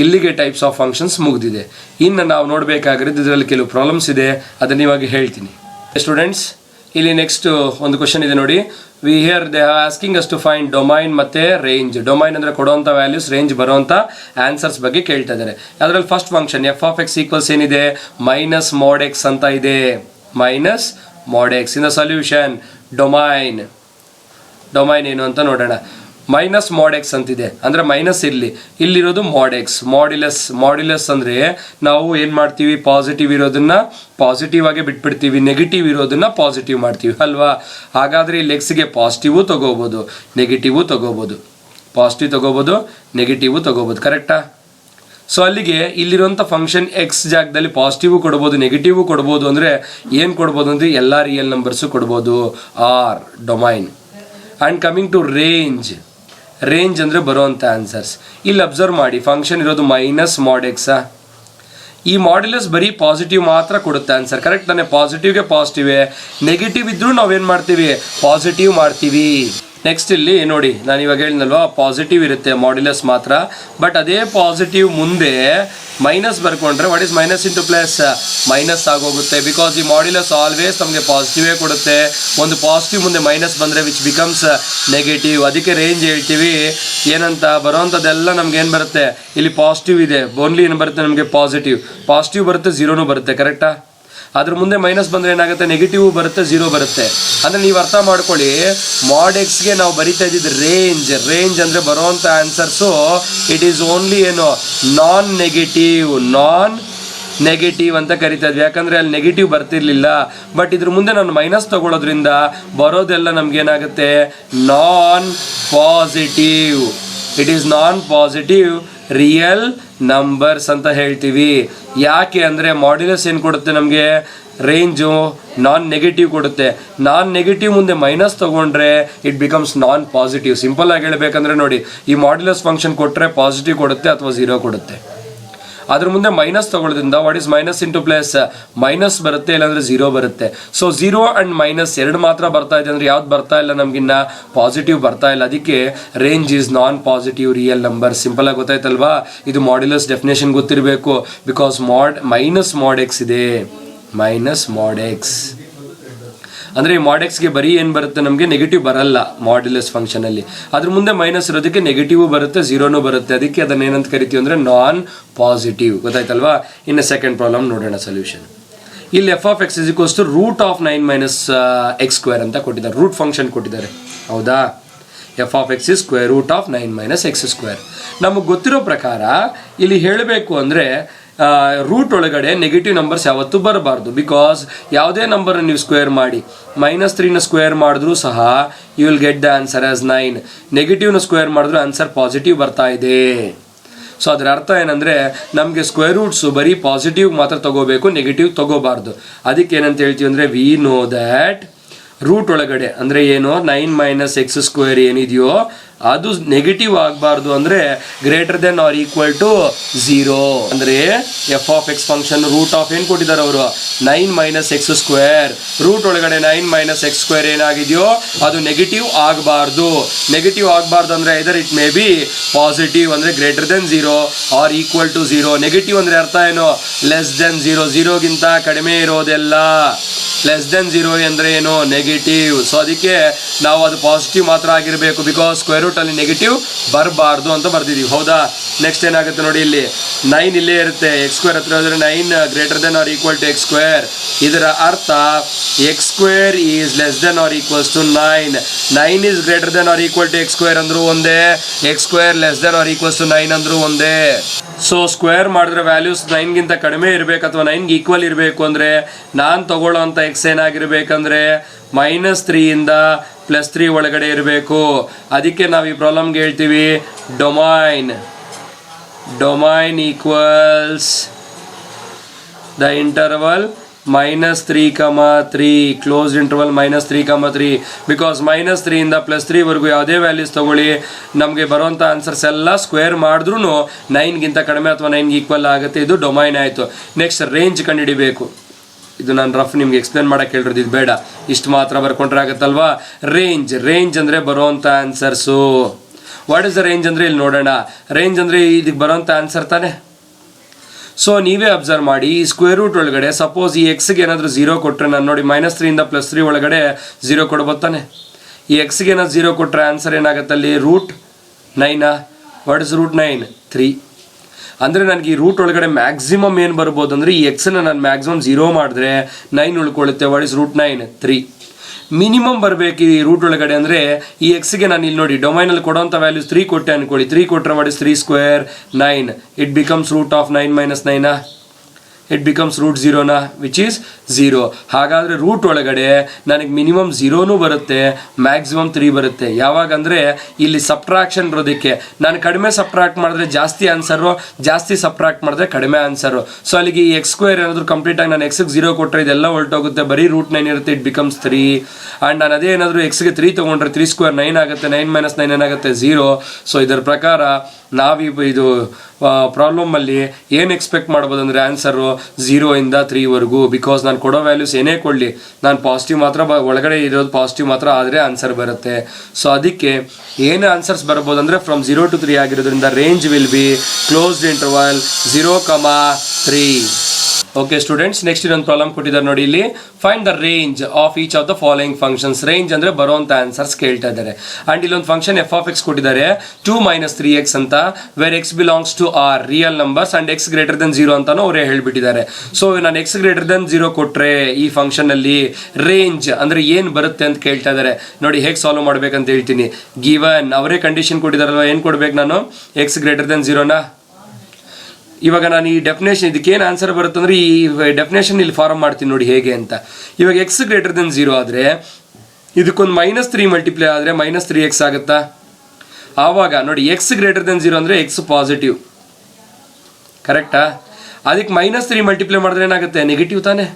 ಇಲ್ಲಿಗೆ ಟೈಪ್ಸ್ ಆಫ್ ಫಂಕ್ಷನ್ಸ್ ಮುಗಿದಿದೆ. ಇನ್ನು ನಾವು ನೋಡಬೇಕಾಗಿರೋದು ಇದರಲ್ಲಿ ಕೆಲವು ಪ್ರಾಬ್ಲಮ್ಸ್ ಇದೆ, ಅದನ್ನು ಇವಾಗ ಹೇಳ್ತೀನಿ. ಸ್ಟೂಡೆಂಟ್ಸ್, ಇಲ್ಲಿ ನೆಕ್ಸ್ಟ್ ಒಂದು ಕ್ವಶನ್ ಇದೆ ನೋಡಿ. We here they are asking us to find domain ಮತ್ತೆ ರೇಂಜ್. ಡೊಮೈನ್ ಅಂದರೆ ಕೊಡುವಂಥ ವ್ಯಾಲ್ಯೂಸ್, ರೇಂಜ್ ಬರುವಂಥ ಆನ್ಸರ್ಸ್ ಬಗ್ಗೆ ಕೇಳ್ತಾ ಇದ್ದಾರೆ. ಅದರಲ್ಲಿ ಫಸ್ಟ್ ಫಂಕ್ಷನ್ f(x) ಈಕ್ವಲ್ಸ್ ಏನಿದೆ, -mod x ಅಂತ ಇದೆ. -mod x in the solution. Domain ಏನು ಅಂತ ನೋಡೋಣ. -mod x ಅಂತಿದೆ, ಅಂದರೆ ಮೈನಸ್ ಇಲ್ಲಿರೋದು mod x. ಮಾಡ್ಯುಲಸ್ ಅಂದರೆ ನಾವು ಏನು ಮಾಡ್ತೀವಿ, ಪಾಸಿಟಿವ್ ಇರೋದನ್ನ ಪಾಸಿಟಿವ್ ಆಗಿ ಬಿಟ್ಬಿಡ್ತೀವಿ, ನೆಗೆಟಿವ್ ಇರೋದನ್ನ ಪಾಸಿಟಿವ್ ಮಾಡ್ತೀವಿ ಅಲ್ವಾ. ಹಾಗಾದರೆ ಇಲ್ಲಿ ಎಕ್ಸ್ಗೆ ಪಾಸಿಟಿವ್ ತಗೋಬೋದು, ನೆಗೆಟಿವ್ ತಗೋಬೋದು, ಪಾಸಿಟಿವ್ ತಗೋಬೋದು, ನೆಗೆಟಿವ್ ತಗೋಬೋದು. ಕರೆಕ್ಟಾ? ಸೊ ಅಲ್ಲಿಗೆ ಇಲ್ಲಿರುವಂಥ ಫಂಕ್ಷನ್ ಎಕ್ಸ್ ಜಾಗದಲ್ಲಿ ಪಾಸಿಟಿವ್ ಕೊಡ್ಬೋದು, ನೆಗೆಟಿವ್ ಕೊಡ್ಬೋದು. ಅಂದರೆ ಏನು ಕೊಡ್ಬೋದು ಅಂದರೆ ಎಲ್ಲ ರಿಯಲ್ ನಂಬರ್ಸು ಕೊಡ್ಬೋದು. R domain. And coming to range ಅಂದರೆ ಬರೋವಂಥ ಆನ್ಸರ್ಸ್. ಇಲ್ಲಿ ಅಬ್ಸರ್ವ್ ಮಾಡಿ, ಫಂಕ್ಷನ್ ಇರೋದು -mod x. ಈ ಮಾಡ್ಯುಲಸ್ ಬರೀ ಪಾಸಿಟಿವ್ ಮಾತ್ರ ಕೊಡುತ್ತೆ ಆನ್ಸರ್. ಕರೆಕ್ಟ್ ತಾನೆ? ಪಾಸಿಟಿವ್ಗೆ ಪಾಸಿಟಿವೇ, ನೆಗೆಟಿವ್ ಇದ್ರೂ ನಾವೇನು ಮಾಡ್ತೀವಿ, ಪಾಸಿಟಿವ್ ಮಾಡ್ತೀವಿ. ನೆಕ್ಸ್ಟ್ ಇಲ್ಲಿ ನೋಡಿ, ನಾನು ಇವಾಗ ಹೇಳಿದ್ನಲ್ವಾ, ಪಾಸಿಟಿವ್ ಇರುತ್ತೆ ಮಾಡ್ಯುಲಸ್ ಮಾತ್ರ. ಬಟ್ ಅದೇ ಪಾಸಿಟಿವ್ ಮುಂದೆ ಮೈನಸ್ ಬರ್ಕೊಂಡ್ರೆ what is minus into plus minus ಆಗೋಗುತ್ತೆ. ಬಿಕಾಸ್ ಈ ಮಾಡ್ಯುಲಸ್ ಆಲ್ವೇಸ್ ನಮಗೆ ಪಾಸಿಟಿವೇ ಕೊಡುತ್ತೆ. ಒಂದು ಪಾಸಿಟಿವ್ ಮುಂದೆ ಮೈನಸ್ ಬಂದರೆ ವಿಚ್ ಬಿಕಮ್ಸ್ ನೆಗೆಟಿವ್. ಅದಕ್ಕೆ ರೇಂಜ್ ಹೇಳ್ತೀವಿ ಏನಂತ, ಬರೋವಂಥದ್ದೆಲ್ಲ ನಮ್ಗೆ ಏನು ಬರುತ್ತೆ, ಇಲ್ಲಿ ಪಾಸಿಟಿವ್ ಇದೆ, ಓನ್ಲಿ ಏನು ಬರುತ್ತೆ ನಮಗೆ ಪಾಸಿಟಿವ್ ಬರುತ್ತೆ, ಝೀರೋನೂ ಬರುತ್ತೆ. ಕರೆಕ್ಟಾ? ಅದ್ರ ಮುಂದೆ ಮೈನಸ್ ಬಂದರೆ ಏನಾಗುತ್ತೆ, ನೆಗೆಟಿವ್ ಬರುತ್ತೆ, ಝೀರೋ ಬರುತ್ತೆ. ಅಂದರೆ ನೀವು ಅರ್ಥ ಮಾಡ್ಕೊಳ್ಳಿ, ಮಾಡ್ ಎಕ್ಸ್ಗೆ ನಾವು ಬರಿತಾ ಇದ್ದಿದ್ದು ರೇಂಜ್ ಅಂದರೆ ಬರೋವಂಥ ಆನ್ಸರ್ಸು ಇಟ್ ಈಸ್ ಓನ್ಲಿ ಏನು ನಾನ್ ನೆಗೆಟಿವ್ ಅಂತ ಕರಿತಾ ಇದ್ವಿ. ಯಾಕಂದರೆ ಅಲ್ಲಿ ನೆಗೆಟಿವ್ ಬರ್ತಿರ್ಲಿಲ್ಲ. ಬಟ್ ಇದ್ರ ಮುಂದೆ ನಾನು ಮೈನಸ್ ತಗೊಳ್ಳೋದ್ರಿಂದ ಬರೋದೆಲ್ಲ ನಮಗೇನಾಗುತ್ತೆ, non positive. It is non positive real numbers ಅಂತ ಹೇಳ್ತೀವಿ. ಯಾಕೆ ಅಂದರೆ ಮಾಡ್ಯುಲಸ್ ಏನು ಕೊಡುತ್ತೆ ನಮಗೆ, ರೇಂಜು ನಾನ್ ನೆಗೆಟಿವ್ ಕೊಡುತ್ತೆ. ನಾನ್ ನೆಗೆಟಿವ್ ಮುಂದೆ ಮೈನಸ್ ತೊಗೊಂಡ್ರೆ it becomes non positive. Simple ಆಗಿ ಹೇಳ್ಬೇಕಂದ್ರೆ ನೋಡಿ, ಈ ಮಾಡ್ಯುಲಸ್ ಫಂಕ್ಷನ್ ಕೊಟ್ಟರೆ ಪಾಸಿಟಿವ್ ಕೊಡುತ್ತೆ ಅಥವಾ ಝೀರೋ ಕೊಡುತ್ತೆ. ಅದ್ರ ಮುಂದೆ ಮೈನಸ್ ತಗೊಳ್ಳೋದ್ರಿಂದ what is minus into plus minus ಬರುತ್ತೆ, ಇಲ್ಲಾಂದ್ರೆ ಝೀರೋ ಬರುತ್ತೆ. ಸೊ ಝೀರೋ ಅಂಡ್ ಮೈನಸ್ ಎರಡು ಮಾತ್ರ ಬರ್ತಾ ಇದೆ. ಅಂದರೆ ಯಾವ್ದು ಬರ್ತಾ ಇಲ್ಲ ನಮಗಿನ್ನ, ಪಾಸಿಟಿವ್ ಬರ್ತಾ ಇಲ್ಲ. ಅದಕ್ಕೆ range is non positive real number. Simple ಆಗಿ ಗೊತ್ತಾಯ್ತಲ್ವಾ? ಇದು ಮಾಡ್ಯುಲಸ್ ಡೆಫಿನೇಷನ್ ಗೊತ್ತಿರಬೇಕು. ಬಿಕಾಸ್ ಮೈನಸ್ ಮಾಡ್ ಎಕ್ಸ್ ಇದೆ, ಮೈನಸ್ ಮಾಡ್ ಎಕ್ಸ್ ಅಂದರೆ ಮಾಡ್ ಎಕ್ಸ್ಗೆ ಬರೀ ಏನು ಬರುತ್ತೆ ನಮಗೆ, ನೆಗೆಟಿವ್ ಬರಲ್ಲ ಮಾಡ್ಯುಲಸ್ ಫಂಕ್ಷನಲ್ಲಿ. ಅದ್ರ ಮುಂದೆ ಮೈನಸ್ ಇರೋದಕ್ಕೆ ನೆಗೆಟಿವ್ ಬರುತ್ತೆ, ಝೀರೋನೂ ಬರುತ್ತೆ. ಅದಕ್ಕೆ ಅದನ್ನ ಏನಂತ ಕರಿತೀವಿ ಅಂದರೆ ನಾನ್ ಪಾಸಿಟಿವ್. ಗೊತ್ತಾಯ್ತಲ್ವಾ? ಇನ್ನು ಸೆಕೆಂಡ್ ಪ್ರಾಬ್ಲಮ್ ನೋಡೋಣ ಸೊಲ್ಯೂಷನ್. ಇಲ್ಲಿ f of x is equals to root of 9 - x² ಅಂತ ಕೊಟ್ಟಿದ್ದಾರೆ. ರೂಟ್ ಫಂಕ್ಷನ್ ಕೊಟ್ಟಿದ್ದಾರೆ, ಹೌದಾ? F of x is square root of 9 - x². ನಮಗೆ ಗೊತ್ತಿರೋ ಪ್ರಕಾರ ಇಲ್ಲಿ ಹೇಳಬೇಕು ಅಂದರೆ ರೂಟ್ ಒಳಗಡೆ ನೆಗೆಟಿವ್ ನಂಬರ್ಸ್ ಯಾವತ್ತೂ ಬರಬಾರ್ದು. ಬಿಕಾಸ್ ಯಾವುದೇ ನಂಬರ್ ನೀವು ಸ್ಕ್ವೇರ್ ಮಾಡಿ, -3ನ ಸ್ಕ್ವೇರ್ ಮಾಡಿದ್ರೂ ಸಹ you will get the answer as 9. ನೆಗೆಟಿವ್ನ ಸ್ಕ್ವೇರ್ ಮಾಡಿದ್ರೂ ಆನ್ಸರ್ ಪಾಸಿಟಿವ್ ಬರ್ತಾ ಇದೆ. ಸೊ ಅದರ ಅರ್ಥ ಏನಂದರೆ ನಮಗೆ ಸ್ಕ್ವೇರ್ ರೂಟ್ಸು ಬರೀ ಪಾಸಿಟಿವ್ ಮಾತ್ರ ತಗೋಬೇಕು, ನೆಗೆಟಿವ್ ತಗೋಬಾರ್ದು. ಅದಕ್ಕೆ ಏನಂತ ಹೇಳ್ತೀವಿ ಅಂದರೆ, ವಿ ನೋ ದ್ಯಾಟ್ ರೂಟ್ ಒಳಗಡೆ ಅಂದರೆ ಏನು, 9 - x² ಏನಿದೆಯೋ ಅದು ನೆಗೆಟಿವ್ ಆಗಬಾರ್ದು. ಅಂದರೆ greater than or equal to 0. ಅಂದರೆ f of x function root of ಏನು ಕೊಟ್ಟಿದ್ದಾರೆ ಅವರು, 9 - x². ರೂಟ್ ಒಳಗಡೆ 9 - x² ಏನಾಗಿದೆಯೋ ಅದು ನೆಗೆಟಿವ್ ಆಗಬಾರ್ದು. ನೆಗೆಟಿವ್ ಆಗಬಾರ್ದು ಅಂದರೆ either it may be positive ಅಂದರೆ greater than 0 or equal to 0. Negative ಅಂದರೆ ಅರ್ಥ ಏನು, ಲೆಸ್ ದೆನ್ 0, 0ಗಿಂತ ಕಡಿಮೆ ಇರೋದೆಲ್ಲ. ಲೆಸ್ ದೆನ್ 0 ಅಂದರೆ ಏನು, ನೆಗೆಟಿವ್. ಸೊ ಅದಕ್ಕೆ ನಾವು ಅದು ಪಾಸಿಟಿವ್ ಮಾತ್ರ ಆಗಿರಬೇಕು. ಬಿಕಾಸ್ ಸ್ಕ್ವೇರ್ ರೂಟ್ ಅಲ್ಲಿ ನೆಗೆಟಿವ್ ಬರಬಾರ್ದು ಅಂತ ಬರ್ದಿದ್ದೀವಿ, ಹೌದಾ? ನೆಕ್ಸ್ಟ್ ಏನಾಗುತ್ತೆ ನೋಡಿ, ಇಲ್ಲಿ 9 ಇಲ್ಲೇ ಇರುತ್ತೆ, x² ಹತ್ರ ಹೋದರೆ 9 greater than or equal to x². ಇದರ ಅರ್ಥ x² is less than or equals to 9. 9 is greater than or equal to x² ಅಂದ್ರೂ ಒಂದೇ, x² less than or equals to 9 ಅಂದ್ರೂ ಒಂದೇ. ಸೊ ಸ್ಕ್ವೇರ್ ಮಾಡಿದ್ರೆ ವ್ಯಾಲ್ಯೂಸ್ 9ಗಿಂತ ಕಡಿಮೆ ಇರಬೇಕು ಅಥವಾ 9ಗೆ ಈಕ್ವಲ್ ಇರಬೇಕು ಅಂದರೆ ನಾನು ತಗೊಳ್ಳೋ ಅಂಥ ಎಕ್ಸ್ ಏನಾಗಿರ್ಬೇಕಂದ್ರೆ -3 ಇಂದ +3 ಒಳಗಡೆ ಇರಬೇಕು. ಅದಕ್ಕೆ ನಾವು ಈ ಪ್ರಾಬ್ಲಮ್ಗೆ ಹೇಳ್ತೀವಿ domain equals the interval -3, closed interval -3, because -3 ಇಂದ +3 ವರೆಗೂ ಯಾವುದೇ ವ್ಯಾಲ್ಯೂಸ್ ತಗೊಳ್ಳಿ, ನಮಗೆ ಬರುವಂಥ ಆನ್ಸರ್ಸ್ ಎಲ್ಲ ಸ್ಕ್ವೇರ್ ಮಾಡಿದ್ರೂ 9ಗಿಂತ ಕಡಿಮೆ ಅಥವಾ 9ಗೆ ಈಕ್ವಲ್ ಆಗುತ್ತೆ. ಇದು ಡೊಮೈನ್ ಆಯಿತು. ನೆಕ್ಸ್ಟ್ ರೇಂಜ್ ಕಂಡುಹಿಡಿಬೇಕು. ಇದು ನಾನು ರಫ್ ನಿಮ್ಗೆ ಎಕ್ಸ್ಪ್ಲೇನ್ ಮಾಡೋಕ್ಕೆ ಹೇಳಿರೋದು, ಇದು ಬೇಡ, ಇಷ್ಟು ಮಾತ್ರ ಬರ್ಕೊಂಡ್ರೆ ಆಗುತ್ತಲ್ವಾ? ರೇಂಜ್ ಅಂದರೆ ಬರುವಂಥ answers. What is the range ಅಂದರೆ ಇಲ್ಲಿ ನೋಡೋಣ. ರೇಂಜ್ ಅಂದರೆ ಇದಕ್ಕೆ ಬರೋವಂಥ ಆನ್ಸರ್ ತಾನೆ. ಸೊ ನೀವೇ ಅಬ್ಸರ್ವ್ ಮಾಡಿ, ಈ ಸ್ಕ್ವೇರ್ ರೂಟ್ ಒಳಗಡೆ ಸಪೋಸ್ ಈ ಎಕ್ಸ್ಗೆ ಏನಾದರೂ 0 ಕೊಟ್ಟರೆ, ನಾನು ನೋಡಿ -3 ಇಂದ +3 ಒಳಗಡೆ 0 ಕೊಡ್ಬೋದು ತಾನೆ. ಈ ಎಕ್ಸ್ಗೆ ಏನಾದ್ರು 0 ಕೊಟ್ಟರೆ ಆನ್ಸರ್ ಏನಾಗುತ್ತೆ ಅಲ್ಲಿ, ರೂಟ್ 9. What is root 9? 3. ಅಂದರೆ ನನಗೆ ಈ ರೂಟ್ ಒಳಗಡೆ ಮ್ಯಾಕ್ಸಿಮಮ್ ಏನು ಬರ್ಬೋದು ಅಂದರೆ, ಈ ಎಕ್ಸನ್ನು ನಾನು ಮ್ಯಾಕ್ಸಿಮಮ್ 0 ಮಾಡಿದ್ರೆ 9 ಉಳ್ಕೊಳ್ಳುತ್ತೆ. What is root 9? 3. ಮಿನಿಮಮ್ ಬರಬೇಕು ಈ ರೂಟ್ ಒಳಗಡೆ ಅಂದರೆ, ಈ ಎಕ್ಸ್ಗೆ ನಾನು ಇಲ್ಲಿ ನೋಡಿ ಡೊಮೈನಲ್ಲಿ ಕೊಡೋಂಥ ವ್ಯಾಲ್ಯೂಸ್ 3 ಕೊಟ್ಟೆ ಅನ್ಕೊಳ್ಳಿ. 3 ಕೊಟ್ಟರೆ what is 3² 9. It becomes root of 9 - 9. It becomes root 0 which is 0. ಹಾಗಾದರೆ ರೂಟ್ ಒಳಗಡೆ ನನಗೆ ಮಿನಿಮಮ್ 0ನೂ ಬರುತ್ತೆ, ಮ್ಯಾಕ್ಸಿಮಮ್ 3 ಬರುತ್ತೆ. ಯಾವಾಗ ಅಂದರೆ ಇಲ್ಲಿ ಸಬ್ಟ್ರಾಕ್ಷನ್ ಇರೋದಕ್ಕೆ, ನಾನು ಕಡಿಮೆ ಸಬ್ಟ್ರಾಕ್ಟ್ ಮಾಡಿದ್ರೆ ಜಾಸ್ತಿ ಆನ್ಸರು, ಜಾಸ್ತಿ ಸಬ್ಟ್ರಾಕ್ಟ್ ಮಾಡಿದ್ರೆ ಕಡಿಮೆ ಆನ್ಸರು. ಸೊ ಅಲ್ಲಿಗೆ ಈ x² ಏನಾದರೂ ಕಂಪ್ಲೀಟಾಗಿ ನಾನು ಎಕ್ಸ್ಗೆ 0 ಕೊಟ್ಟರೆ ಇದೆಲ್ಲ ಹೊರಟೋಗುತ್ತೆ, ಬರೀ ರೂಟ್ 9 ಇರುತ್ತೆ. It becomes 3. ಆ್ಯಂಡ್ ನಾನು ಅದೇ ಏನಾದರೂ ಎಕ್ಸ್ಗೆ 3 ತೊಗೊಂಡ್ರೆ 3² 9 ಆಗುತ್ತೆ. 9 - 9 ಏನಾಗುತ್ತೆ 0. ಸೊ ಇದರ ಪ್ರಕಾರ ಇದು ಪ್ರಾಬ್ಲಮಲ್ಲಿ ಏನು ಎಕ್ಸ್ಪೆಕ್ಟ್ ಮಾಡ್ಬೋದು ಅಂದರೆ ಆನ್ಸರು 0 ಇಂದ 3ವರೆಗೂ. ಬಿಕಾಸ್ ನಾನು ಕೊಡೋ ವ್ಯಾಲ್ಯೂಸ್ ಏನೇ ಕೊಡಲಿ, ನಾನು ಪಾಸಿಟಿವ್ ಮಾತ್ರ ಒಳಗಡೆ ಇರೋದು ಪಾಸಿಟಿವ್ ಮಾತ್ರ ಆದರೆ ಆನ್ಸರ್ ಬರುತ್ತೆ. ಸೊ ಅದಕ್ಕೆ ಏನು ಆನ್ಸರ್ಸ್ ಬರ್ಬೋದು ಅಂದರೆ ಫ್ರಮ್ 0 to 3 ಆಗಿರೋದ್ರಿಂದ range will be closed interval 0,3. Okay students, next ಇನ್ನೊಂದು ಪ್ರಾಬ್ಲಮ್ ಕೊಟ್ಟಿದ್ದಾರೆ ನೋಡಿ ಇಲ್ಲಿ. Find the range of each of the following functions. Range ಅಂದ್ರೆ ಬರುವಂತ ಆನ್ಸರ್ಸ್ ಕೇಳ್ತಾ ಇದ್ದಾರೆ. ಅಂಡ್ ಇಲ್ಲೊಂದು ಫಂಕ್ಷನ್ ಎಫ್ ಆಫ್ ಎಕ್ಸ್ ಕೊಟ್ಟಿದ್ದಾರೆ 2 - 3x ಅಂತ, where x belongs to R real numbers and x greater than 0 ಅಂತಾನು ಅವರೇ ಹೇಳ್ಬಿಟ್ಟಿದ್ದಾರೆ. ಸೊ ನಾನು ಎಕ್ಸ್ ಗ್ರೇಟರ್ ದೆನ್ 0 ಕೊಟ್ರೆ ಈ ಫಂಕ್ಷನ್ ಅಲ್ಲಿ ರೇಂಜ್ ಅಂದ್ರೆ ಏನ್ ಬರುತ್ತೆ ಅಂತ ಕೇಳ್ತಾ ಇದ್ದಾರೆ. ನೋಡಿ ಹೇಗೆ ಸಾಲ್ವ್ ಮಾಡ್ಬೇಕಂತ ಹೇಳ್ತೀನಿ. ಗಿವನ್ ಅವರೇ ಕಂಡೀಷನ್ ಕೊಟ್ಟಿದಾರಲ್ವ, ಏನ್ ಕೊಡ್ಬೇಕು ನಾನು? ಎಕ್ಸ್ ಗ್ರೇಟರ್ ದೆನ್ 0ನಾ. ಇವಾಗ ನಾನು ಈ ಡೆಫಿನೇಷನ್ ಇದಕ್ಕೆ ಏನು ಆನ್ಸರ್ ಬರುತ್ತೆ ಅಂದ್ರೆ ಈ ಡೆಫಿನೇಷನ್ ಇಲ್ಲಿ ಫಾರ್ಮ್ ಮಾಡ್ತೀನಿ ನೋಡಿ ಹೇಗೆ ಅಂತ. ಇವಾಗ ಎಕ್ಸ್ ಗ್ರೇಟರ್ ದೆನ್ 0 ಆದರೆ ಇದಕ್ಕೊಂದು -3 ಮಲ್ಟಿಪ್ಲೈ ಆದರೆ -3x ಆಗುತ್ತಾ? ಆವಾಗ ನೋಡಿ ಎಕ್ಸ್ ಗ್ರೇಟರ್ ದೆನ್ 0 ಅಂದರೆ ಎಕ್ಸ್ ಪಾಸಿಟಿವ್, ಕರೆಕ್ಟಾ? ಅದಕ್ಕೆ -3 ಮಲ್ಟಿಪ್ಲೈ ಮಾಡಿದ್ರೆ ಏನಾಗುತ್ತೆ? ನೆಗೆಟಿವ್ ತಾನೆ.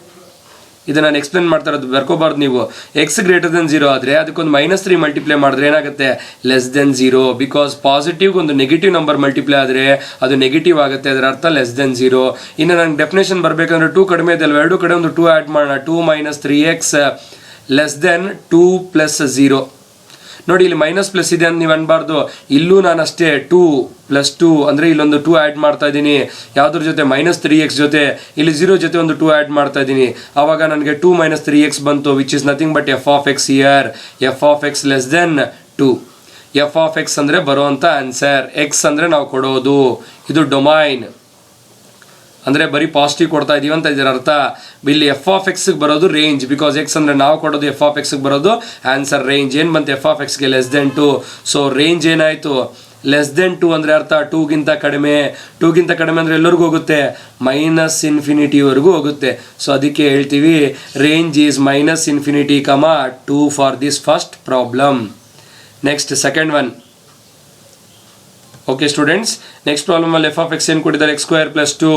ಇದು ನಾನು ಎಕ್ಸ್ಪ್ಲೇನ್ ಮಾಡ್ತಾ ಇರೋದು, ಬರ್ಕೋಬಾರ್ದು ನೀವು. ಎಕ್ಸ್ ಗ್ರೇಟರ್ ದೆನ್ 0 ಆದರೆ ಅದಕ್ಕೊಂದು -3 ಮಲ್ಟಿಪ್ಲೈ ಮಾಡಿದ್ರೆ ಏನಾಗುತ್ತೆ? Less than 0. ಬಿಕಾಸ್ ಪಾಸಿಟಿವ್ ಒಂದು ನೆಗೆಟಿವ್ ನಂಬರ್ ಮಲ್ಟಿಪ್ಲೈ ಆದರೆ ಅದು ನೆಗೆಟಿವ್ ಆಗುತ್ತೆ, ಅದರ ಅರ್ಥ ಲೆಸ್ ದೆನ್ 0. ಇನ್ನು ನಂಗೆ ಡೆಫಿನೇಷನ್ ಬರಬೇಕಂದ್ರೆ 2 ಕಡಿಮೆ ಇದೆ ಅಲ್ವಾ, ಎರಡು ಕಡೆ ಒಂದು 2 ಆ್ಯಡ್ ಮಾಡೋಣ. 2 - 3x ಲೆಸ್ ದೆನ್ 2 + 0. ನೋಡಿ ಇಲ್ಲಿ ಮೈನಸ್ ಪ್ಲಸ್ ಇದೆ ಅಂತ ನೀವು ಅನ್ಬಾರ್ದು, ಇಲ್ಲೂ ನಾನು ಅಷ್ಟೇ 2 + 2 ಅಂದರೆ ಇಲ್ಲೊಂದು 2 ಆ್ಯಡ್ ಮಾಡ್ತಾ ಇದ್ದೀನಿ. ಯಾವುದ್ರ ಜೊತೆ? -3x ಜೊತೆ. ಇಲ್ಲಿ 0 ಜೊತೆ ಒಂದು 2 ಆ್ಯಡ್ ಮಾಡ್ತಾ ಇದ್ದೀನಿ. ಆವಾಗ ನನಗೆ 2 - 3x ಬಂತು, which is nothing but F of X year. F of X less than 2. F of x ಅಂದರೆ ಬರುವಂಥ ಆನ್ಸರ್. ಎಕ್ಸ್ ಅಂದರೆ ನಾವು ಕೊಡೋದು, ಇದು ಡೊಮೈನ್ ಅಂದರೆ ಬರೀ ಪಾಸಿಟಿವ್ ಕೊಡ್ತಾ ಇದೀವಿ ಅಂತ ಇದರ ಅರ್ಥ. ಇಲ್ಲಿ ಎಫ್ ಆಫ್ ಎಕ್ಸ್ಗೆ ಬರೋದು ರೇಂಜ್, ಬಿಕಾಸ್ ಎಕ್ಸ್ ಅಂದರೆ ನಾವು ಕೊಡೋದು, ಎಫ್ ಆಫ್ ಎಕ್ಸ್ಗೆ ಬರೋದು ಆನ್ಸರ್ ರೇಂಜ್. ಏನು ಬಂತು? ಎಫ್ ಆಫ್ ಎಕ್ಸ್ಗೆ ಲೆಸ್ ದೆನ್ 2. ಸೊ ರೇಂಜ್ ಏನಾಯಿತು? ಲೆಸ್ ದೆನ್ 2 ಅಂದರೆ ಅರ್ಥ 2ಗಿಂತ ಕಡಿಮೆ. 2ಗಿಂತ ಕಡಿಮೆ ಅಂದರೆ ಎಲ್ಲರಿಗೂ ಹೋಗುತ್ತೆ? -∞ವರೆಗೂ ಹೋಗುತ್ತೆ. ಸೊ ಅದಕ್ಕೆ ಹೇಳ್ತೀವಿ range is -∞, 2 for this first problem. Next second one. Okay students, next problem ಅಲ್ಲಿ ಎಫ್ ಆಫ್ ಎಕ್ಸ್ ಏನು ಕೊಟ್ಟಿದ್ದಾರೆ? x² + 2.